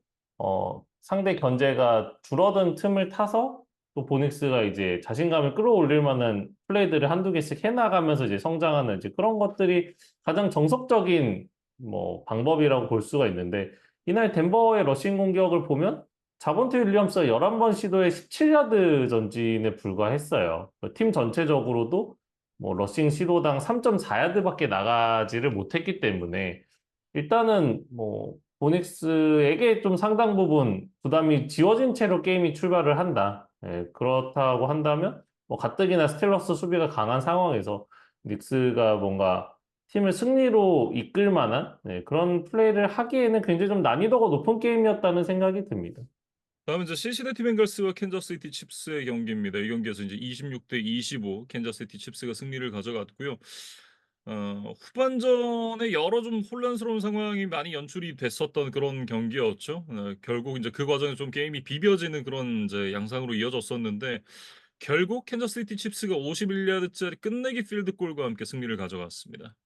Speaker 2: 상대 견제가 줄어든 틈을 타서 또 보닉스가 이제 자신감을 끌어올릴 만한 플레이들을 한두 개씩 해나가면서 이제 성장하는 이제 그런 것들이 가장 정석적인 뭐 방법이라고 볼 수가 있는데, 이날 덴버의 러싱 공격을 보면 자본트 윌리엄스가 11번 시도에 17야드 전진에 불과했어요. 팀 전체적으로도 뭐 러싱 시도당 3.4야드밖에 나가지를 못했기 때문에 일단은 뭐 보닉스에게 좀 상당 부분 부담이 지워진 채로 게임이 출발을 한다. 그렇다고 한다면 뭐 가뜩이나 스틸러스 수비가 강한 상황에서 닉스가 뭔가 팀을 승리로 이끌 만한 그런 플레이를 하기에는 굉장히 좀 난이도가 높은 게임이었다는 생각이 듭니다.
Speaker 1: 다음은 이제 신시내티 벤걸스와 캔자스시티 칩스의 경기입니다. 이 경기에서 이제 26대 25 캔자스시티 칩스가 승리를 가져갔고요. 후반전에 여러 좀 혼란스러운 상황이 많이 연출이 됐었던 그런 경기였죠. 결국 이제 그 과정에서 좀 게임이 비벼지는 그런 이제 양상으로 이어졌었는데, 결국 캔자스시티 칩스가 51 야드짜리 끝내기 필드골과 함께 승리를 가져갔습니다.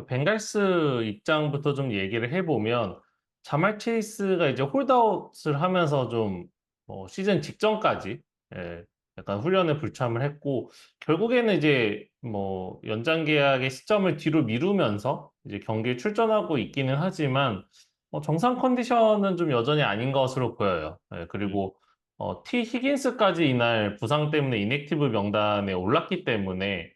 Speaker 2: 벵갈스 입장부터 좀 얘기를 해보면 자말 체이스가 이제 홀드아웃을 하면서 좀 시즌 직전까지 예, 약간 훈련에 불참을 했고 결국에는 이제 뭐 연장 계약의 시점을 뒤로 미루면서 이제 경기에 출전하고 있기는 하지만 정상 컨디션은 좀 여전히 아닌 것으로 보여요. 예,
Speaker 1: 음.
Speaker 2: 그리고 T 히긴스까지 이날 부상 때문에 인액티브 명단에 올랐기 때문에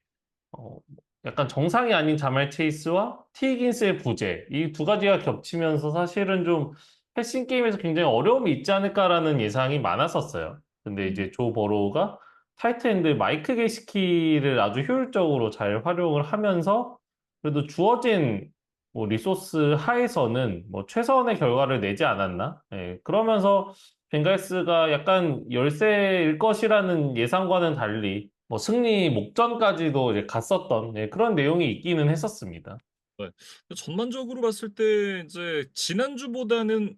Speaker 2: 어, 약간 정상이 아닌 자말 체이스와 T 히긴스의 부재 이 두 가지가 겹치면서 사실은 좀 패싱 게임에서 굉장히 어려움이 있지 않을까라는 예상이 많았었어요. 근데
Speaker 1: 음.
Speaker 2: 이제 조 버로우가 타이트엔드 마이크 게시키를 아주 효율적으로 잘 활용을 하면서 그래도 주어진 뭐 리소스 하에서는 뭐 최선의 결과를 내지 않았나? 예, 그러면서 벵갈스가 약간 열세일 것이라는 예상과는 달리 뭐 승리 목전까지도 이제 갔었던 예, 그런 내용이 있기는 했었습니다.
Speaker 1: 네. 전반적으로 봤을 때 이제 지난주보다는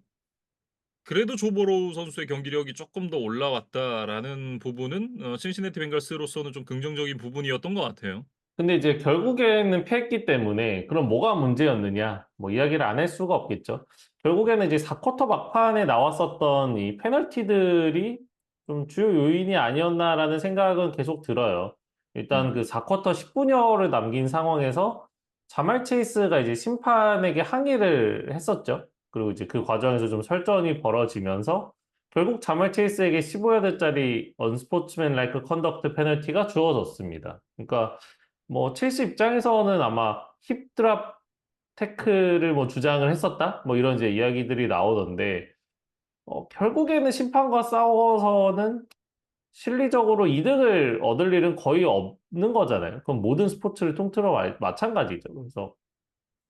Speaker 1: 그래도 조 버로우 선수의 경기력이 쪼끔 더 올라왔다라는 부분은 신시내티 벤갈스로서는 좀 긍정적인 부분이었던 것 같아요.
Speaker 2: 근데 이제 결국에는 패했기 때문에 그럼 뭐가 문제였느냐? 뭐 이야기를 안 할 수가 없겠죠. 결국에는 이제 4쿼터 막판에 나왔었던 이 페널티들이 좀 주요 요인이 아니었나라는 생각은 계속 들어요. 일단
Speaker 1: 음.
Speaker 2: 그 4쿼터 10분여를 남긴 상황에서 자말 체이스가 이제 심판에게 항의를 했었죠. 그리고 이제 그 과정에서 좀 설전이 벌어지면서 결국 자말 체이스에게 15야드짜리 언스포츠맨 라이크 컨덕트 페널티가 주어졌습니다. 그러니까 뭐 첼시 입장에서는 아마 힙드랍 태클을 뭐 주장을 했었다? 뭐 이런 이제 이야기들이 나오던데 결국에는 심판과 싸워서는 실리적으로 이득을 얻을 일은 거의 없는 거잖아요. 그럼 모든 스포츠를 통틀어 마찬가지죠. 그래서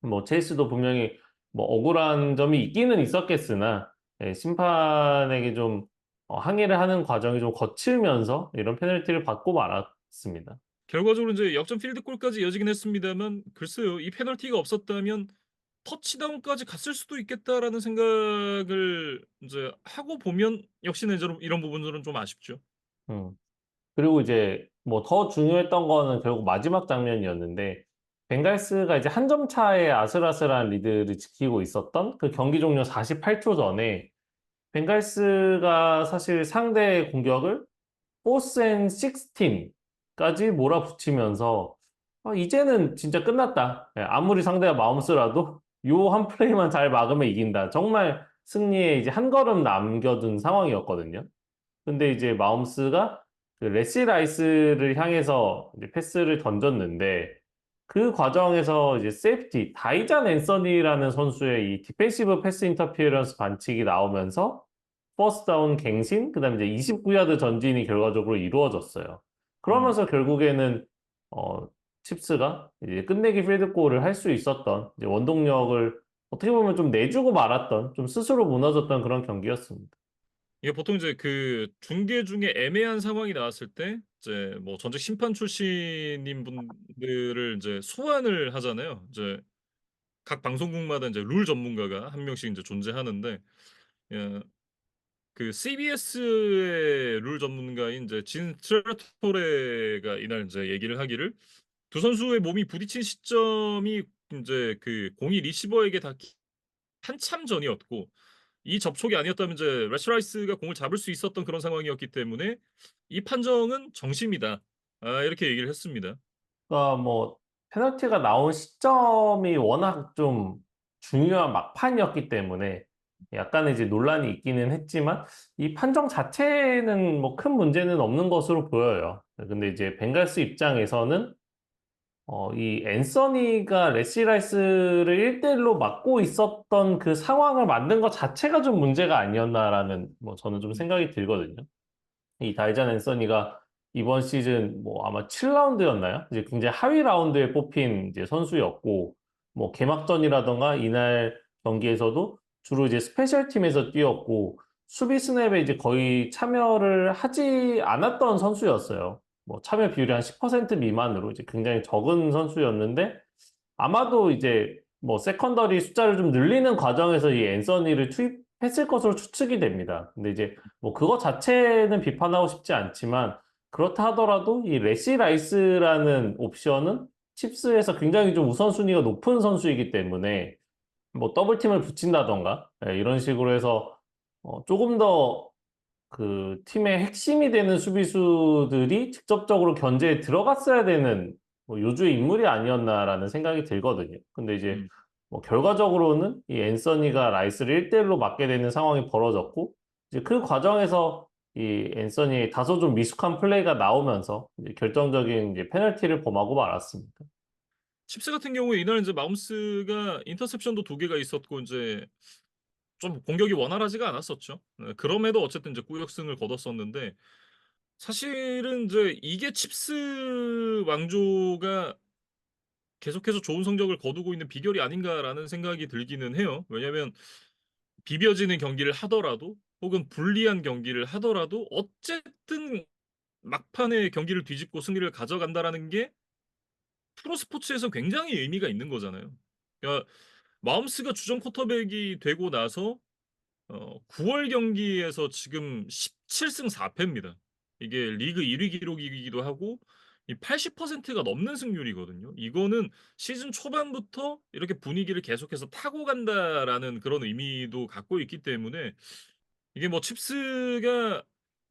Speaker 2: 뭐 첼시도 분명히 뭐 억울한 점이 있기는 있었겠으나 예, 심판에게 좀 항의를 하는 과정이 좀 거칠면서 이런 페널티를 받고 말았습니다.
Speaker 1: 결과적으로 인제 역전 필드골까지 이어지긴 했습니다만 글쎄요. 이 페널티가 없었다면 '터치다운까지 갔을 수도 있겠다.'라는 생각을 인제 하고 보면 역시나 이제 이런 부분들은 좀 아쉽죠.
Speaker 2: 음. 그리고 이제 뭐 더 중요했던 거는 결국 마지막 장면이었는데 벵갈스가 이제 한 점 차의 아슬아슬한 리드를 지키고 있었던 그 경기 종료 48초 전에 벵갈스가 사실 상대의 공격을 포스 앤 16까지 몰아붙이면서 이제는 진짜 끝났다. 예, 아무리 상대가 마움쓰라도 요 한 플레이만 잘 막으면 이긴다. 정말 승리에 이제 한 걸음 남겨둔 상황이었거든요. 근데 이제 마움스가 그 레시 라이스를 향해서 이제 패스를 던졌는데 그 과정에서 이제 세이프티 다이잔 앤서니라는 선수의 이 디펜시브 패스 인터피어런스 반칙이 나오면서 퍼스트 다운 갱신 그다음에 이제 29야드 전진이 결과적으로 이루어졌어요.
Speaker 1: 음.
Speaker 2: 그러면서 결국에는 어 칩스가 이제 끝내기 필드골을 할 수 있었던 이제 원동력을 어떻게 보면 좀 내주고 말았던 좀 스스로 무너졌던 그런 경기였습니다.
Speaker 1: 이게 보통 이제 그 중계 중에 애매한 상황이 나왔을 때 이제 뭐 전직 심판 출신인 분들을 인제 소환을 하잖아요. 이제 각 방송국마다 인제 룰 전문가가 한 명씩 인제 존재하는데 예 그 CBS의 룰 전문가인 이제 진 스트라토레가 이날 인제 얘기를 하기를 두 선수의 몸이 부딪힌 시점이 인제 그 공이 리시버에게 닿기 한참 전이었고 이 접촉이 아니었다면 이제 레시 라이스가 공을 잡을 수 있었던 그런 상황이었기 때문에 "이 판정은 정심이다." 이렇게 얘기를 했습니다.
Speaker 2: 그러니까 뭐 페널티가 나온 시점이 워낙 좀 중요한 막판이었기 때문에 약간의 이제 논란이 있기는 했지만 이 판정 자체는 뭐 큰 문제는 없는 것으로 보여요. 근데 이제 벵갈스 입장에서는 이 앤서니가 레시 라이스를 1대1로 막고 있었던 그 상황을 만든 것 자체가 좀 문제가 아니었나라는 뭐 저는 좀
Speaker 1: 음.
Speaker 2: 생각이 들거든요. 이 다이잔 앤서니가 이번 시즌 뭐 아마 7라운드였나요? 이제 굉장히 하위 라운드에 뽑힌 이제 선수였고, 뭐 개막전이라던가 이날 경기에서도 주로 이제 스페셜 팀에서 뛰었고, 수비 스냅에 이제 거의 참여를 하지 않았던 선수였어요. 뭐 참여 비율이 한 10% 미만으로 이제 굉장히 적은 선수였는데, 아마도 이제 뭐 세컨더리 숫자를 좀 늘리는 과정에서 이 앤서니를 투입했을 것으로 추측이 됩니다. 근데 이제 뭐 그거 자체는 비판하고 싶지 않지만 그렇다 하더라도 이 레시 라이스라는 옵션은 칩스에서 굉장히 좀 우선순위가 높은 선수이기 때문에 뭐 더블팀을 붙인다던가 이런 식으로 해서 조금 더 그 팀의 핵심이 되는 수비수들이 직접적으로 견제에 들어갔어야 되는 뭐 요주의 인물이 아니었나라는 생각이 들거든요. 근데 이제
Speaker 1: 음.
Speaker 2: 뭐 결과적으로는 이 앤서니가 라이스를 1대1로 맞게 되는 상황이 벌어졌고 이제 그 과정에서 이 앤서니의 다소 좀 미숙한 플레이가 나오면서 이제 결정적인 이제 페널티를 범하고 말았습니다.
Speaker 1: 칩스 같은 경우에 이날 인제 마홈스가 인터셉션도 2개가 있었고 인제 좀 공격이 원활하지가 않았었죠. 그럼에도 어쨌든 이제 꾸역승을 거뒀었는데 사실은 인제 이게 칩스 왕조가 계속해서 좋은 성적을 거두고 있는 비결이 아닌가라는 생각이 들기는 해요. 왜냐면 비벼지는 경기를 하더라도 혹은 불리한 경기를 하더라도 어쨌든 막판에 경기를 뒤집고 승리를 가져간다라는 게 프로 스포츠에서 굉장히 의미가 있는 거잖아요. 그러니까 마홈스가 주전 쿼터백이 되고 나서 9월 경기에서 지금 17승 4패입니다. 이게 리그 1위 기록이기도 하고 이 80%가 넘는 승률이거든요. 이거는 시즌 초반부터 이렇게 분위기를 계속해서 타고 간다라는 그런 의미도 갖고 있기 때문에 이게 뭐 칩스가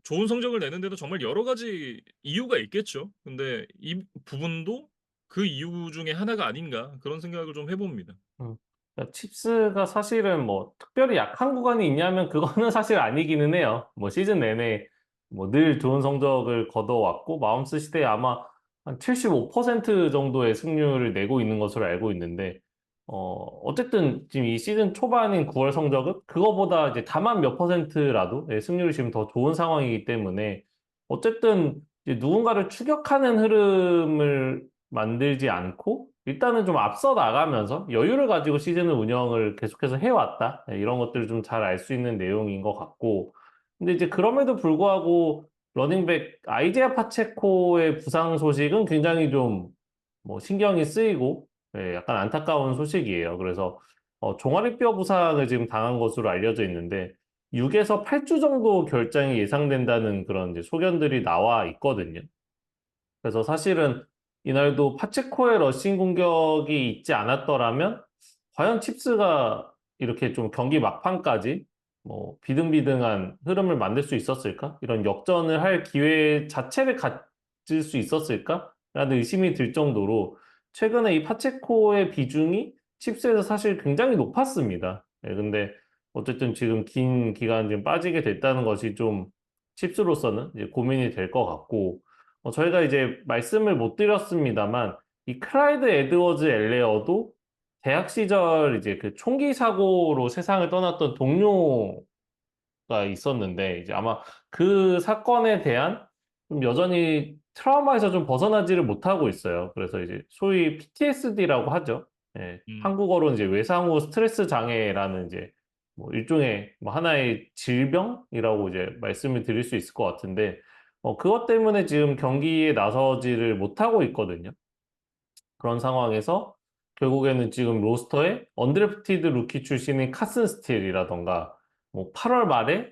Speaker 1: 좋은 성적을 내는 데도 정말 여러 가지 이유가 있겠죠. 근데 이 부분도 그 이유 중에 하나가 아닌가 그런 생각을 좀 해 봅니다.
Speaker 2: 음. 그러니까 칩스가 사실은 뭐 특별히 약한 구간이 있냐면 그거는 사실 아니기는 해요. 뭐 시즌 내내 뭐 늘 좋은 성적을 거둬왔고 마움스 시대에 아마 한 75% 정도의 승률을 내고 있는 것으로 알고 있는데 어쨌든 지금 이 시즌 초반인 9월 성적은 그거보다 이제 다만 몇 퍼센트라도 승률이 지금 더 좋은 상황이기 때문에 어쨌든 이제 누군가를 추격하는 흐름을 만들지 않고 일단은 좀 앞서 나가면서 여유를 가지고 시즌을 운영을 계속해서 해왔다. 네, 이런 것들을 좀 잘 알 수 있는 내용인 것 같고. 근데 이제 그럼에도 불구하고 러닝백 아이제아 파체코의 부상 소식은 굉장히 좀 뭐 신경이 쓰이고 네, 약간 안타까운 소식이에요. 그래서 종아리뼈 부상을 지금 당한 것으로 알려져 있는데 6에서 8주 정도 결장이 예상된다는 그런 이제 소견들이 나와 있거든요. 그래서 사실은 이날도 파체코의 러싱 공격이 있지 않았더라면 과연 칩스가 이렇게 좀 경기 막판까지 뭐 비등비등한 흐름을 만들 수 있었을까? 이런 역전을 할 기회 자체를 가질 수 있었을까? 라는 의심이 들 정도로 최근에 이 파체코의 비중이 칩스에서 사실 굉장히 높았습니다. 네, 근데 어쨌든 지금 긴 기간 좀 빠지게 됐다는 것이 좀 칩스로서는 이제 고민이 될 것 같고 저희가 이제 말씀을 못 드렸습니다만, 이 클라이드 에드워즈 엘레어도 대학 시절 이제 그 총기 사고로 세상을 떠났던 동료가 있었는데, 이제 아마 그 사건에 대한 좀 여전히 트라우마에서 좀 벗어나지를 못하고 있어요. 그래서 이제 소위 PTSD라고 하죠. 예,
Speaker 1: 음.
Speaker 2: 한국어로 이제 외상 후 스트레스 장애라는 이제 뭐 일종의 뭐 하나의 질병이라고 이제 말씀을 드릴 수 있을 것 같은데, 그것 때문에 지금 경기에 나서지를 못하고 있거든요. 그런 상황에서 결국에는 지금 로스터에 언드래프티드 루키 출신인 카슨 스틸이라던가 뭐 8월 말에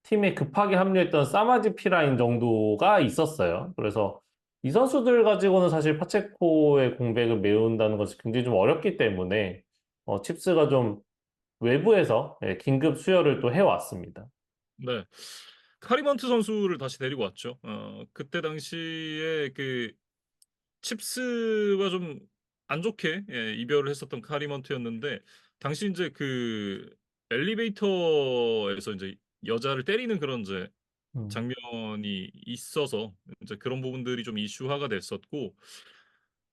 Speaker 2: 팀에 급하게 합류했던 사마지 피라인 정도가 있었어요. 그래서 이 선수들 가지고는 사실 파체코의 공백을 메운다는 것이 굉장히 좀 어렵기 때문에 칩스가 좀 외부에서 긴급 수혈을 또 해왔습니다.
Speaker 1: 네. 카리먼트 선수를 다시 데리고 왔죠. 그때 당시에 그 칩스와 좀 안 좋게 이별을 했었던 카리먼트였는데 당시 인제 그 엘리베이터에서 인제 여자를 때리는 그런 인제
Speaker 2: 음,
Speaker 1: 장면이 있어서 인제 그런 부분들이 좀 이슈화가 됐었고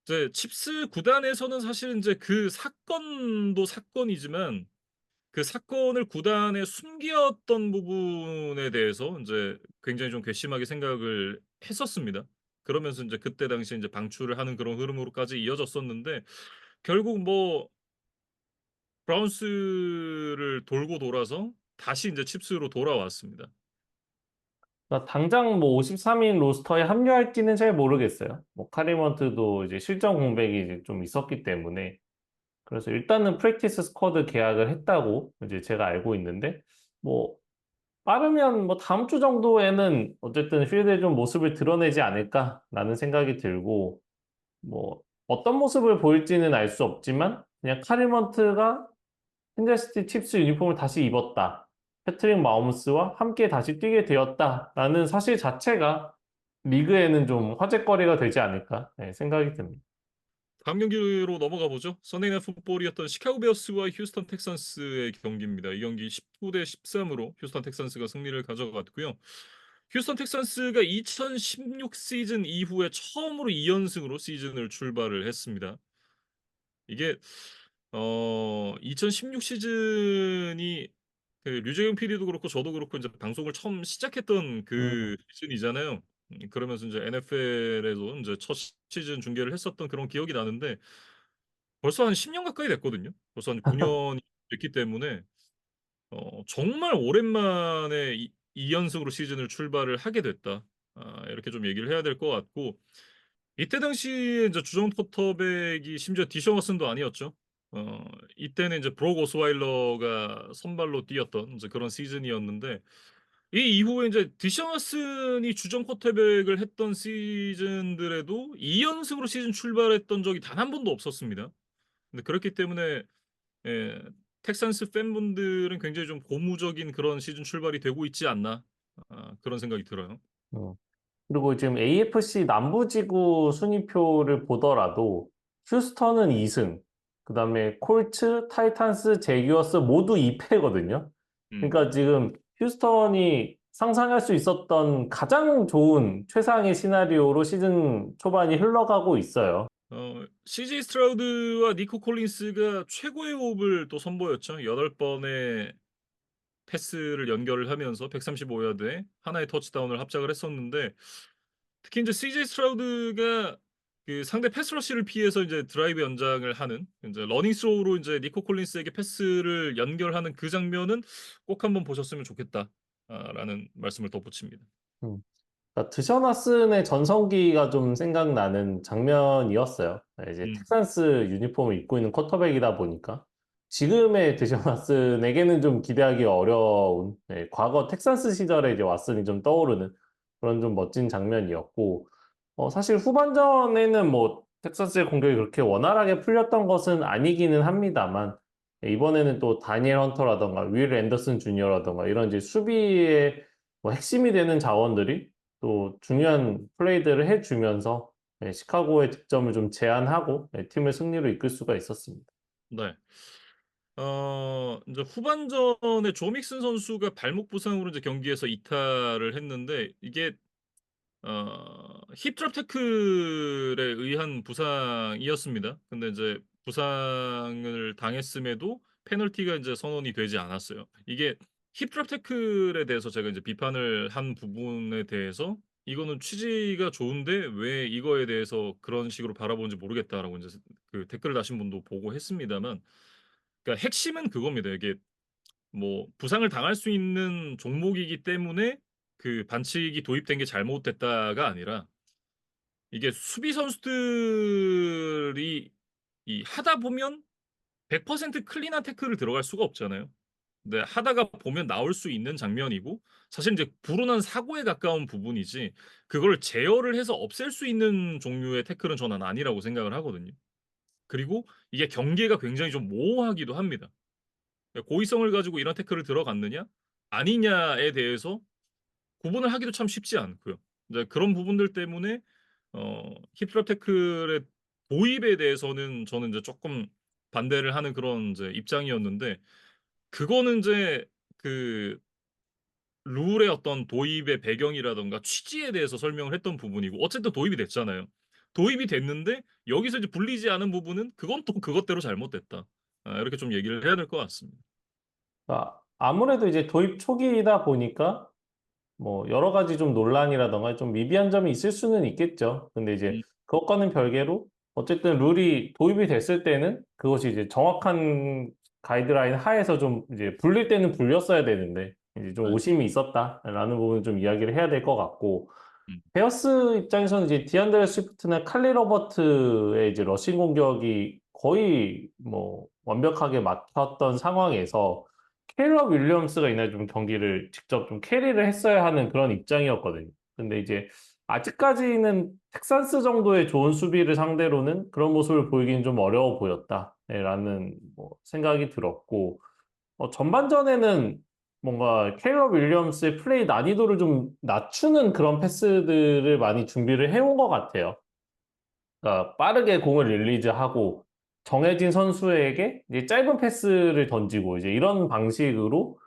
Speaker 1: 이제 칩스 구단에서는 사실 인제 그 사건도 사건이지만 그 사건을 구단에 숨겼던 부분에 대해서 인제 굉장히 좀 괘씸하게 생각을 했었습니다. 그러면서 인제 그때 당시에 인제 방출을 하는 그런 흐름으로까지 이어졌었는데 결국 뭐 브라운스를 돌고 돌아서 다시 인제 칩스로 돌아왔습니다.
Speaker 2: 그러니까 당장 뭐 53인 로스터에 합류할지는 잘 모르겠어요. 뭐 카리먼트도 이제 실전 공백이 이제 좀 있었기 때문에 그래서 일단은 프랙티스 스쿼드 계약을 했다고 이제 제가 알고 있는데 뭐 빠르면 뭐 다음 주 정도에는 어쨌든 필드에 좀 모습을 드러내지 않을까라는 생각이 들고 뭐 어떤 모습을 보일지는 알 수 없지만 그냥 카리먼트가 킨자시티 칩스 유니폼을 다시 입었다. 패트릭 마홈스와 함께 다시 뛰게 되었다라는 사실 자체가 리그에는 좀 화제거리가 되지 않을까 생각이 듭니다.
Speaker 1: 다음 경기로 넘어가 보죠. 선데이 나잇 풋볼이었던 시카고 베어스와 휴스턴 텍산스의 경기입니다. 이 경기 19대 13으로 휴스턴 텍산스가 승리를 가져갔고요. 휴스턴 텍산스가 2016 시즌 이후에 처음으로 2연승으로 시즌을 출발을 했습니다. 이게 2016 시즌이 그 류재용 PD도 그렇고 저도 그렇고 이제 방송을 처음 시작했던
Speaker 2: 음.
Speaker 1: 그 시즌이잖아요. 그러면서 이제 NFL에도 이제 첫 시즌 중계를 했었던 그런 기억이 나는데 벌써 한 10년 가까이 됐거든요. 벌써 한 9년이 됐기 때문에 정말 오랜만에 2연승으로 시즌을 출발을 하게 됐다. 이렇게 좀 얘기를 해야 될 것 같고 이때 당시에 이제 주전 쿼터백이 심지어 디션 워슨도 아니었죠. 어 이때는 이제 브록 오스와일러가 선발로 뛰었던 이제 그런 시즌이었는데 이 이후에 이제 디션 워슨이 주전 쿼터백을 했던 시즌들에도 2연승으로 시즌 출발했던 적이 단 한 번도 없었습니다. 근데 그렇기 때문에 예 텍산스 팬분들은 굉장히 좀 고무적인 그런 시즌 출발이 되고 있지 않나 그런 생각이 들어요.
Speaker 2: 음. 그리고 지금 AFC 남부지구 순위표를 보더라도 휴스턴은 2승, 그다음에 콜츠, 타이탄스, 제기어스 모두 2패거든요.
Speaker 1: 음.
Speaker 2: 그러니까 지금 휴스턴이 상상할 수 있었던 가장 좋은 최상의 시나리오로 시즌 초반이 흘러가고 있어요.
Speaker 1: CJ 스트라우드와 니코 콜린스가 최고의 호흡을 또 선보였죠. 8번의 패스를 연결을 하면서 135 야드에 하나의 터치다운을 합작을 했었는데 특히 인제 CJ 스트라우드가 그 상대 패스 러시를 피해서 이제 드라이브 연장을 하는 인제 러닝 스로우로 인제 니코 콜린스에게 패스를 연결하는 그 장면은 꼭 한번 보셨으면 좋겠다. 라는 말씀을 덧붙입니다.
Speaker 2: 음. 그러니까 드셔너슨의 전성기가 좀 생각나는 장면이었어요. 이제
Speaker 1: 음.
Speaker 2: 텍산스 유니폼을 입고 있는 쿼터백이다 보니까 지금의 드셔너슨에게는 좀 기대하기 어려운 과거 텍산스 시절에 이제 왓슨이 좀 떠오르는 그런 좀 멋진 장면이었고 사실 후반전에는 뭐 텍사스의 공격이 그렇게 원활하게 풀렸던 것은 아니기는 합니다만 이번에는 또 다니엘 헌터라던가 윌 앤더슨 주니어라던가 이런 이제 수비의 뭐 핵심이 되는 자원들이 또 중요한 플레이들을 해주면서 시카고의 득점을 좀 제한하고 팀을 승리로 이끌 수가 있었습니다.
Speaker 1: 네. 인제 후반전에 조 믹슨 선수가 발목 부상으로 이제 경기에서 이탈을 했는데 이게 힙 드롭 태클에 의한 부상이었습니다. 근데 이제 부상을 당했음에도 페널티가 인제 선언이 되지 않았어요. 이게 힙 드롭 태클에 대해서 제가 이제 비판을 한 부분에 대해서 "이거는 취지가 좋은데 왜 이거에 대해서 그런 식으로 바라보는지 모르겠다."라고 인제 그 댓글을 다신 분도 보고 했습니다만 그러니까 핵심은 그겁니다. 이게 뭐 부상을 당할 수 있는 종목이기 때문에 그 반칙이 도입된 게 잘못됐다가 아니라 이게 수비 선수들이 이 하다 보면 100% 클린한 태클을 들어갈 수가 없잖아요. 근데 하다가 보면 나올 수 있는 장면이고 사실 인제 불운한 사고에 가까운 부분이지 그걸 제어를 해서 없앨 수 있는 종류의 태클은 저는 아니라고 생각을 하거든요. 그리고 이게 경계가 굉장히 좀 모호하기도 합니다. 고의성을 가지고 이런 태클을 들어갔느냐 아니냐에 대해서 구분을 하기도 참 쉽지 않고요. 이제 그런 부분들 때문에 힙스럽 태클의 도입에 대해서는 저는 이제 쪼끔 반대를 하는 그런 이제 입장이었는데 그거는 인제 그 룰의 어떤 도입의 배경이라든가 취지에 대해서 설명을 했던 부분이고 어쨌든 도입이 됐잖아요. 도입이 됐는데 여기서 이제 불리지 않은 부분은 그건 또 그것대로 잘못됐다. 이렇게 좀 얘기를 해야 될 것 같습니다.
Speaker 2: 아무래도 이제 도입 초기이다 보니까 뭐 여러 가지 좀 논란이라든가 좀 미비한 점이 있을 수는 있겠죠. 근데 이제
Speaker 1: 음.
Speaker 2: 그것과는 별개로 어쨌든 룰이 도입이 됐을 때는 그것이 이제 정확한 가이드라인 하에서 좀 이제 불릴 때는 불렸어야 되는데 이제 좀
Speaker 1: 네.
Speaker 2: 오심이 있었다라는 부분을 좀 이야기를 해야 될 것 같고
Speaker 1: 음.
Speaker 2: 베어스 입장에서는 이제 디안드레 스위프트나 칼리 러버트의 이제 러싱 공격이 거의 뭐 완벽하게 막혔던 상황에서 케일럽 윌리엄스가 이날 좀 경기를 직접 좀 캐리를 했어야 하는 그런 입장이었거든요. 근데 이제 아직까지는 텍사스 정도의 좋은 수비를 상대로는 그런 모습을 보이기는 좀 어려워 보였다. 라는 뭐 생각이 들었고 전반전에는 뭔가 케일럽 윌리엄스의 플레이 난이도를 좀 낮추는 그런 패스들을 많이 준비를 해온 것 같아요. 그러니까 빠르게 공을 릴리즈하고 정해진 선수에게 이제 짧은 패스를 던지고 이제 이런 방식으로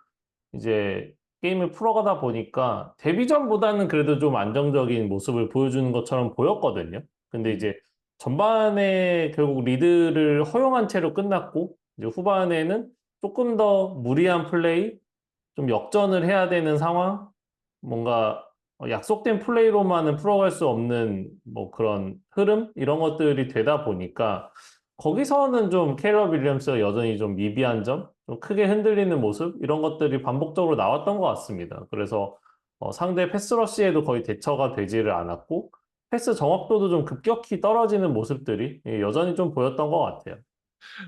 Speaker 2: 이제 게임을 풀어가다 보니까 데뷔전보다는 그래도 좀 안정적인 모습을 보여주는 것처럼 보였거든요. 근데
Speaker 1: 음.
Speaker 2: 이제 전반에 결국 리드를 허용한 채로 끝났고 이제 후반에는 조금 더 무리한 플레이, 좀 역전을 해야 되는 상황, 뭔가 약속된 플레이로만은 풀어갈 수 없는 뭐 그런 흐름 이런 것들이 되다 보니까 거기서는 좀 케일러 윌리엄스가 여전히 좀 미비한 점, 좀 크게 흔들리는 모습 이런 것들이 반복적으로 나왔던 것 같습니다. 그래서 상대 패스러시에도 거의 대처가 되지를 않았고 패스 정확도도 좀 급격히 떨어지는 모습들이 여전히 좀 보였던 것 같아요.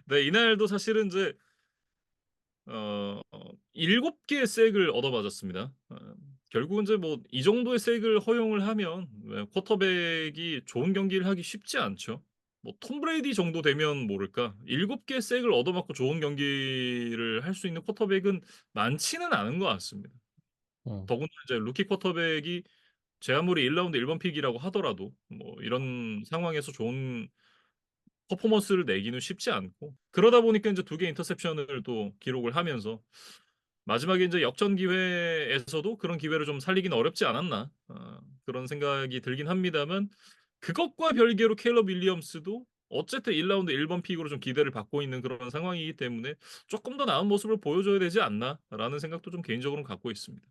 Speaker 1: 네, 이날도 사실은 이제 7개의 색을 얻어맞았습니다. 결국은 이제 뭐 이 정도의 색을 허용을 하면 쿼터백이 좋은 경기를 하기 쉽지 않죠. 뭐 톰 브레이디 정도 되면 모를까 7개의 색을 얻어맞고 좋은 경기를 할 수 있는 쿼터백은 많지는 않은 것 같습니다.
Speaker 2: 음.
Speaker 1: 더군다나 이제 루키 쿼터백이 제 아무리 1 라운드 1번 픽이라고 하더라도 뭐 이런 상황에서 좋은 퍼포먼스를 내기는 쉽지 않고 그러다 보니까 인제 2개 인터셉션을 또 기록을 하면서 마지막에 인제 역전 기회에서도 그런 기회를 좀 살리기는 어렵지 않았나 그런 생각이 들긴 합니다만 그것과 별개로 캘럼 윌리엄스도 어쨌든 1 라운드 1번 픽으로 좀 기대를 받고 있는 그런 상황이기 때문에 '쪼끔 더 나은 모습을 보여줘야 되지 않나.'라는 생각도 좀 개인적으로는 갖고 있습니다.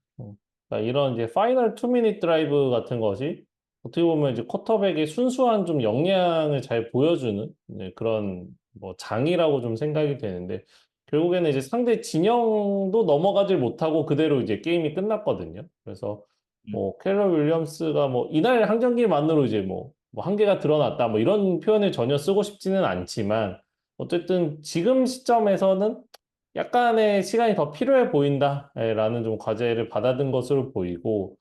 Speaker 2: 그러니까 이런 이제 파이널 투 미닛 드라이브 같은 것이 어떻게 보면 이제 쿼터백의 순수한 좀 역량을 잘 보여주는 이제 그런 뭐 장이라고 좀 생각이 되는데 결국에는 이제 상대 진영도 넘어가질 못하고 그대로 이제 게임이 끝났거든요. 그래서
Speaker 1: 음.
Speaker 2: 뭐 캘럼 윌리엄스가 뭐 이날 한 경기만으로 이제 뭐 한계가 드러났다 뭐 이런 표현을 전혀 쓰고 싶지는 않지만 어쨌든 지금 시점에서는 약간의 시간이 더 필요해 보인다라는 좀 과제를 받아든 것으로 보이고,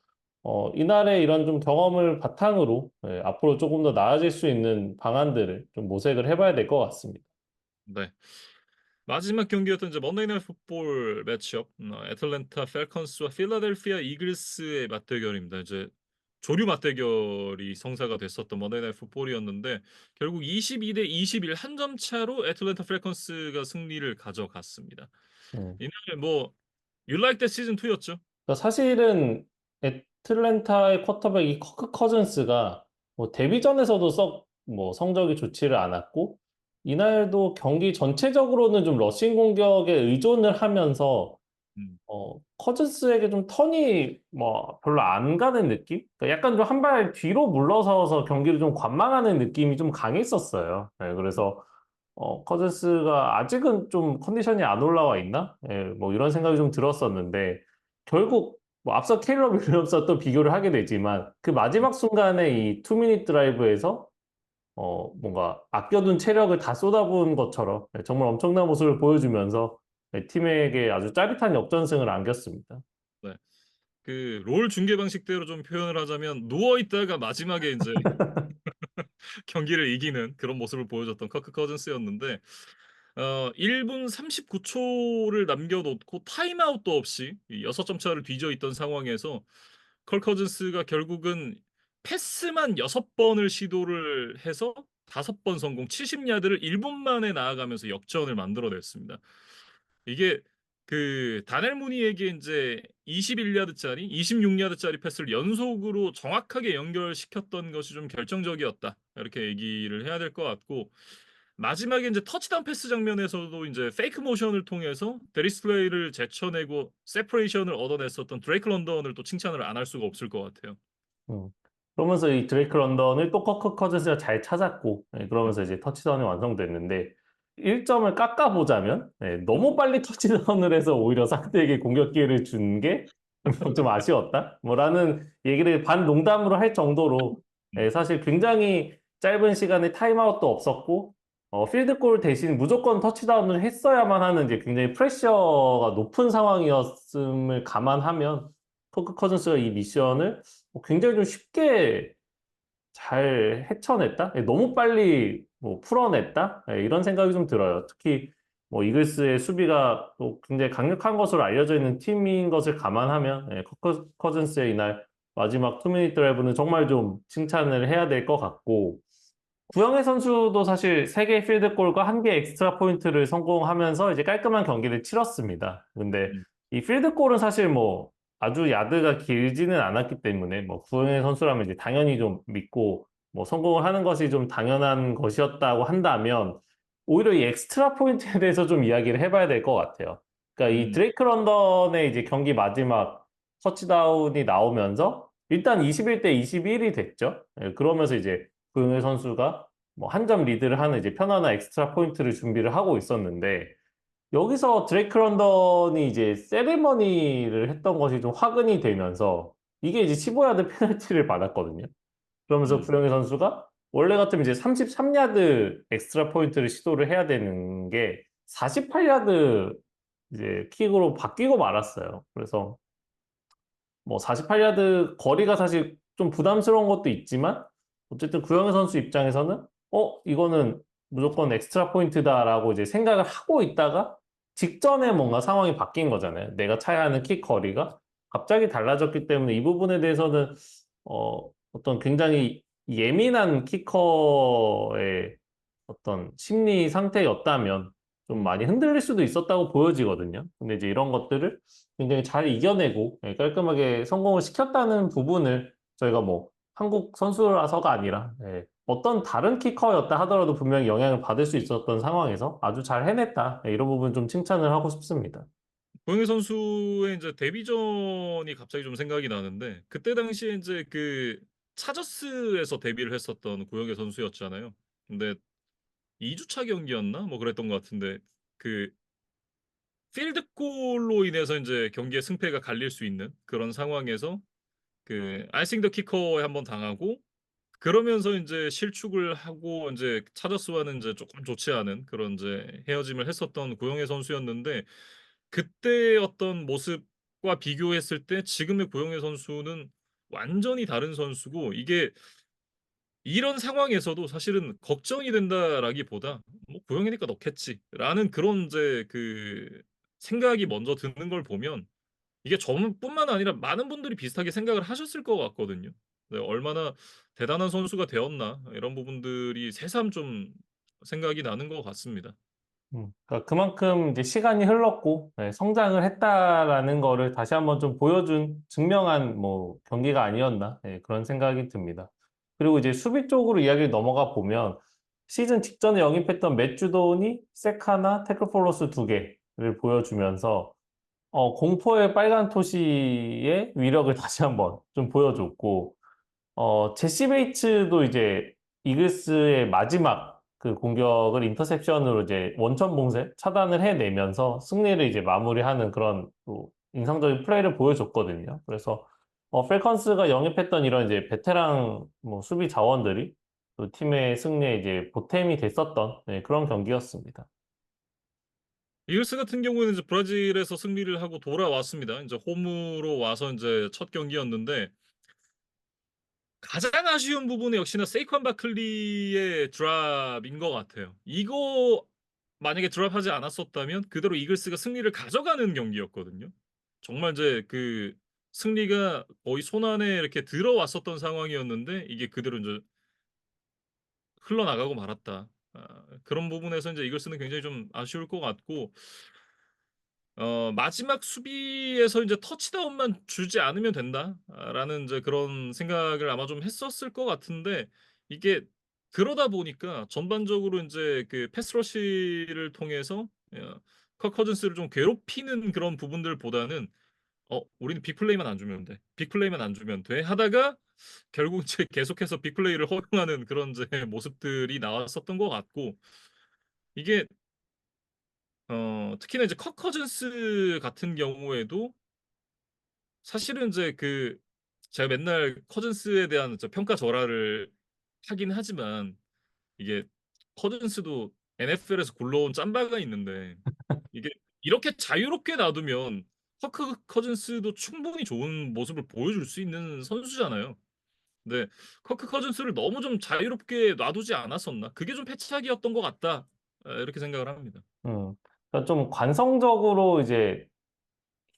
Speaker 2: 이날의 이런 좀 경험을 바탕으로 앞으로 조금 더 나아질 수 있는 방안들을 좀 모색을 해봐야 될 것 같습니다.
Speaker 1: 네. 마지막 경기였던 이제 먼데이 나잇 풋볼 매치업 애틀랜타 팰컨스와 필라델피아 이글스의 맞대결입니다. 이제 조류 맞대결이 성사가 됐었던 먼데이 나잇 풋볼이었는데 결국 22대 21 한 점 차로 애틀랜타 팰컨스가 승리를 가져갔습니다.
Speaker 2: 음.
Speaker 1: 이날 뭐 You Like That 시즌 2 였죠.
Speaker 2: 그러니까 사실은 애틀랜타의 쿼터백 이 커크 커즌스가 뭐 데뷔전에서도 썩 뭐 성적이 좋지를 않았고 이날도 경기 전체적으로는 좀 러싱 공격에 의존을 하면서
Speaker 1: 음.
Speaker 2: 커즌스에게 좀 턴이 뭐 별로 안 가는 느낌? 그러니까 약간 좀 한 발 뒤로 물러서서 경기를 좀 관망하는 느낌이 좀 강했었어요. 네, 그래서 커즌스가 아직은 좀 컨디션이 안 올라와 있나? 예, 뭐 이런 생각이 좀 들었었는데 결국 뭐 앞서 케일러 윌리엄스와 또 비교를 하게 되지만 그 마지막 순간에 이 투미닛 드라이브에서 뭔가 아껴둔 체력을 다 쏟아부은 것처럼 정말 엄청난 모습을 보여주면서 팀에게 아주 짜릿한 역전승을 안겼습니다.
Speaker 1: 네. 그 롤 중계 방식대로 좀 표현을 하자면 누워 있다가 마지막에 인제 경기를 이기는 그런 모습을 보여줬던 커크 커즌스였는데 1분 39 초를 남겨 놓고 타임아웃도 없이 이 6점 차를 뒤져 있던 상황에서 컬 커즌스가 결국은 패스만 6 번을 시도를 해서 5번 성공 70 야드를 1분 만에 나아가면서 역전을 만들어냈습니다. 이게 그 다넬 무니에게 인제 21 야드짜리 26 야드짜리 패스를 연속으로 정확하게 연결시켰던 것이 좀 결정적이었다. 이렇게 얘기를 해야 될 것 같고 마지막에 인제 터치다운 패스 장면에서도 인제 페이크 모션을 통해서 데리스 슬레이를 제쳐내고 세퍼레이션을 얻어냈었던 드레이크 런던을 또 칭찬을 안 할 수가 없을 것 같아요.
Speaker 2: 음. 그러면서 이 드레이크 런던을 또 커크 커즌스가 잘 찾았고
Speaker 1: 음.
Speaker 2: 그러면서 이제 터치다운이 완성됐는데 1점을 깎아보자면 너무 빨리 터치다운을 해서 오히려 상대에게 공격 기회를 준 게 좀 아쉬웠다. 뭐라는 얘기를 반농담으로 할 정도로
Speaker 1: 음.
Speaker 2: 사실 굉장히 짧은 시간에 타임아웃도 없었고 필드골 대신 무조건 터치다운을 했어야만 하는 이제 굉장히 프레셔가 높은 상황이었음을 감안하면 커크 커즌스가 이 미션을 굉장히 좀 쉽게 잘 헤쳐냈다? 너무 빨리 뭐 풀어냈다? 이런 생각이 좀 들어요. 특히 뭐 이글스의 수비가 또 굉장히 강력한 것으로 알려져 있는 팀인 것을 감안하면 커커 커즌스의 이날 마지막 투미닛 드라이브는 정말 좀 칭찬을 해야 될 것 같고 구영애 선수도 사실 3개의 필드골과 1개 엑스트라 포인트를 성공하면서 이제 깔끔한 경기를 치렀습니다. 근데
Speaker 1: 음.
Speaker 2: 이 필드골은 사실 뭐 아주 야드가 길지는 않았기 때문에 뭐 구영애 선수라면 이제 당연히 좀 믿고 뭐 성공을 하는 것이 좀 당연한 것이었다고 한다면 오히려 이 엑스트라 포인트에 대해서 좀 이야기를 해봐야 될 것 같아요. 그러니까 이
Speaker 1: 음.
Speaker 2: 드레이크 런던의 이제 경기 마지막 터치다운이 나오면서 일단 21대 21이 됐죠. 그러면서 이제 구영애 선수가 뭐 한 점 리드를 하는 이제 편안한 엑스트라 포인트를 준비를 하고 있었는데 여기서 드레이크 런던이 이제 세리머니를 했던 것이 좀 화근이 되면서 이게 이제 15야드 페널티를 받았거든요. 그러면서
Speaker 1: 음.
Speaker 2: 구영희 선수가 원래 같으면 이제 33야드 엑스트라 포인트를 시도를 해야 되는 게 48야드 이제 킥으로 바뀌고 말았어요. 그래서 뭐 48야드 거리가 사실 좀 부담스러운 것도 있지만 어쨌든 구영희 선수 입장에서는 이거는 무조건 엑스트라 포인트다라고 이제 생각을 하고 있다가 직전에 뭔가 상황이 바뀐 거잖아요. 내가 차야 하는 킥 거리가 갑자기 달라졌기 때문에 이 부분에 대해서는 어떤 굉장히 예민한 키커의 어떤 심리 상태였다면 좀 많이 흔들릴 수도 있었다고 보여지거든요. 근데 이제 이런 것들을 굉장히 잘 이겨내고 깔끔하게 성공을 시켰다는 부분을 저희가 뭐 한국 선수라서가 아니라 어떤 다른 키커였다 하더라도 분명히 영향을 받을 수 있었던 상황에서 아주 잘 해냈다. 이런 부분 좀 칭찬을 하고 싶습니다.
Speaker 1: 고영희 선수의 이제 데뷔전이 갑자기 좀 생각이 나는데 그때 당시에 이제 그 차저스에서 데뷔를 했었던 고영희 선수였잖아요. 근데 2주차 경기였나? 뭐 그랬던 것 같은데 그 필드골로 인해서 인제 경기의 승패가 갈릴 수 있는 그런 상황에서 그 아이싱 더 키커에 한번 당하고 그러면서 인제 실축을 하고 인제 차저스와는 인제 쪼끔 좋지 않은 그런 인제 헤어짐을 했었던 구영애 선수였는데 그때의 어떤 모습과 비교했을 때 지금의 구영애 선수는 완전히 다른 선수고 이게 이런 상황에서도 사실은 걱정이 된다라기보다 '뭐 고영이니까 넣겠지.'라는 그런 인제 그 생각이 먼저 드는 걸 보면 이게 저뿐만 아니라 많은 분들이 비슷하게 생각을 하셨을 것 같거든요. 네, '얼마나 대단한 선수가 되었나.' 이런 부분들이 새삼 좀 생각이 나는 것 같습니다.
Speaker 2: 그러니까 그만큼 이제 시간이 흘렀고 성장을 했다라는 거를 다시 한번 좀 보여준 증명한 뭐 경기가 아니었나 그런 생각이 듭니다. 그리고 이제 수비 쪽으로 이야기를 넘어가 보면 시즌 직전에 영입했던 맷 주돈이 색 하나, 태클 포 로스 2개를 보여주면서 공포의 빨간 토시의 위력을 다시 한번 좀 보여줬고 제시 베이츠도 이제 이글스의 마지막 그 공격을 인터셉션으로 이제 원천 봉쇄 차단을 해내면서 승리를 이제 마무리하는 그런 또 인상적인 플레이를 보여줬거든요. 그래서 펠컨스가 영입했던 이런 이제 베테랑 뭐 수비 자원들이 또 팀의 승리에 이제 보탬이 됐었던 그런 경기였습니다.
Speaker 1: 이글스 같은 경우에는 이제 브라질에서 승리를 하고 돌아왔습니다. 인제 홈으로 와서 인제 첫 경기였는데 가장 아쉬운 부분은 역시나 세이콘 바클리의 드랍인 것 같아요. 이거 만약에 드랍하지 않았었다면 그대로 이글스가 승리를 가져가는 경기였거든요. 정말 이제 그 승리가 거의 손안에 이렇게 들어왔었던 상황이었는데 이게 그대로 인제 흘러나가고 말았다. 그런 부분에서 인제 이글스는 굉장히 좀 아쉬울 것 같고 마지막 수비에서 이제 '터치다운만 주지 않으면 된다.'라는 인제 그런 생각을 아마 좀 했었을 것 같은데 이게 그러다 보니까 전반적으로 인제 그 패스 러시를 통해서 커 커즌스를 좀 괴롭히는 그런 부분들보다는 '우리는 빅플레이만 안 주면 돼. 빅플레이만 안 주면 돼.' 하다가 결국 이제 계속해서 빅플레이를 허용하는 그런 이제 모습들이 나왔었던 것 같고 이게 특히나 이제 커 커즌스 같은 경우에도 사실은 인제 그 제가 맨날 커즌스에 대한 평가절하를 하긴 하지만 이게 커즌스도 NFL에서 굴러온 짬바가 있는데 이게 이렇게 자유롭게 놔두면 커크 커즌스도 충분히 좋은 모습을 보여줄 수 있는 선수잖아요. 근데 '커크 커즌스를 너무 좀 자유롭게 놔두지 않았었나? 그게 좀 패착이었던 것 같다.' 이렇게 생각을 합니다.
Speaker 2: 음. 그러니까 좀 관성적으로 이제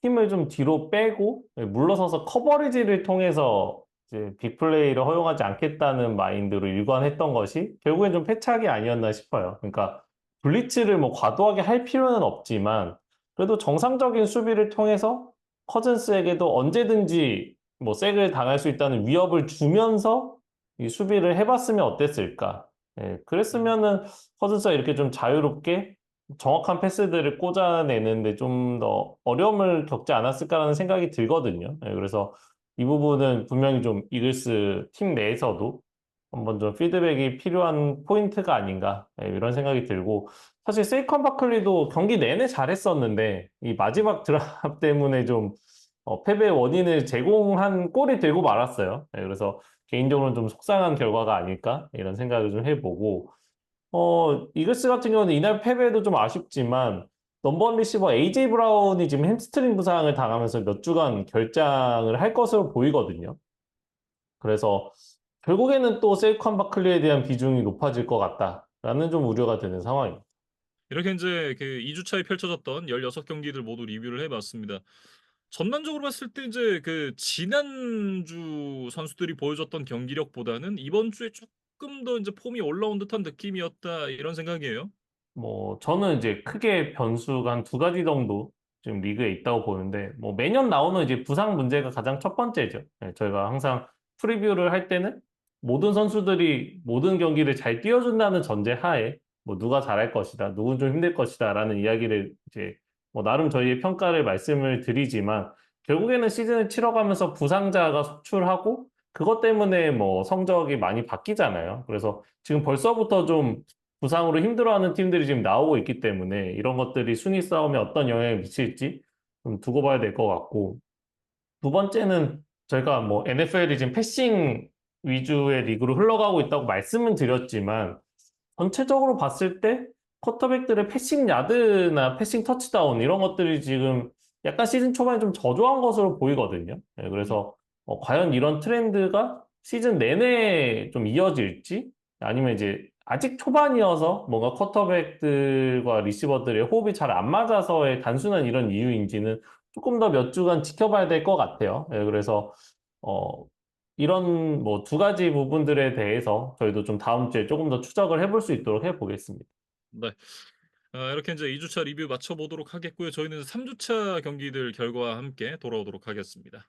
Speaker 2: 힘을 좀 뒤로 빼고 물러서서 커버리지를 통해서 이제 빅플레이를 허용하지 않겠다는 마인드로 일관했던 것이 결국엔 좀 패착이 아니었나 싶어요. 그러니까 블리츠를 뭐 과도하게 할 필요는 없지만 그래도 정상적인 수비를 통해서 커즌스에게도 언제든지 뭐 색을 당할 수 있다는 위협을 주면서 이 수비를 해봤으면 어땠을까? 예,
Speaker 1: 음.
Speaker 2: 그랬으면은 커즌스가 이렇게 좀 자유롭게 정확한 패스들을 꽂아내는데 좀 더 어려움을 겪지 않았을까라는 생각이 들거든요. 예, 그래서 이 부분은 분명히 좀 이글스 팀 내에서도 한번 좀 피드백이 필요한 포인트가 아닌가 예, 이런 생각이 들고 사실 세이컨 바클리도 경기 내내 잘했었는데 이 마지막 드랍 때문에 좀 패배 원인을 제공한 꼴이 되고 말았어요. 예, 그래서 개인적으로는 좀 속상한 결과가 아닐까 이런 생각을 좀 해보고 이글스 같은 경우는 이날 패배도 좀 아쉽지만 넘버원 리시버 AJ 브라운이 지금 햄스트링 부상을 당하면서 몇 주간 결장을 할 것으로 보이거든요. 그래서 결국에는 또 세이컨 바클리에 대한 비중이 높아질 것 같다라는 좀 우려가 되는 상황입니다.
Speaker 1: 이렇게 이제 그 2주 차에 펼쳐졌던 16경기들 모두 리뷰를 해봤습니다. 전반적으로 봤을 때 이제 그 지난주 선수들이 보여줬던 경기력보다는 이번 주에 조금 더 이제 폼이 올라온 듯한 느낌이었다 이런 생각이에요.
Speaker 2: 뭐 저는 이제 크게 변수가 한 두 가지 정도 지금 리그에 있다고 보는데 뭐 매년 나오는 이제 부상 문제가 가장 첫 번째죠. 네, 저희가 항상 프리뷰를 할 때는 모든 선수들이 모든 경기를 잘 뛰어준다는 전제 하에 뭐 누가 잘할 것이다, 누군 좀 힘들 것이다라는 이야기를 이제 뭐 나름 저희의 평가를 말씀을 드리지만 결국에는 시즌을 치러가면서 부상자가 속출하고 그것 때문에 뭐 성적이 많이 바뀌잖아요. 그래서 지금 벌써부터 좀 부상으로 힘들어하는 팀들이 지금 나오고 있기 때문에 이런 것들이 순위 싸움에 어떤 영향을 미칠지 좀 두고 봐야 될 것 같고 두 번째는 저희가 뭐 NFL이 지금 패싱 위주의 리그로 흘러가고 있다고 말씀은 드렸지만 전체적으로 봤을 때 쿼터백들의 패싱 야드나 패싱 터치다운 이런 것들이 지금 약간 시즌 초반에 좀 저조한 것으로 보이거든요. 네,
Speaker 1: 음.
Speaker 2: 그래서 과연 이런 트렌드가 시즌 내내 좀 이어질지 아니면 이제 아직 초반이어서 뭔가 쿼터백들과 리시버들의 호흡이 잘 안 맞아서의 단순한 이런 이유인지는 조금 더 몇 주간 지켜봐야 될 것 같아요. 네, 그래서 어, 이런 뭐 두 가지 부분들에 대해서 저희도 좀 다음 주에 조금 더 추적을 해볼 수 있도록 해보겠습니다.
Speaker 1: 네. 이렇게 이제 2주 차 리뷰 마쳐보도록 하겠고요. 저희는 3주 차 경기들 결과와 함께 돌아오도록 하겠습니다.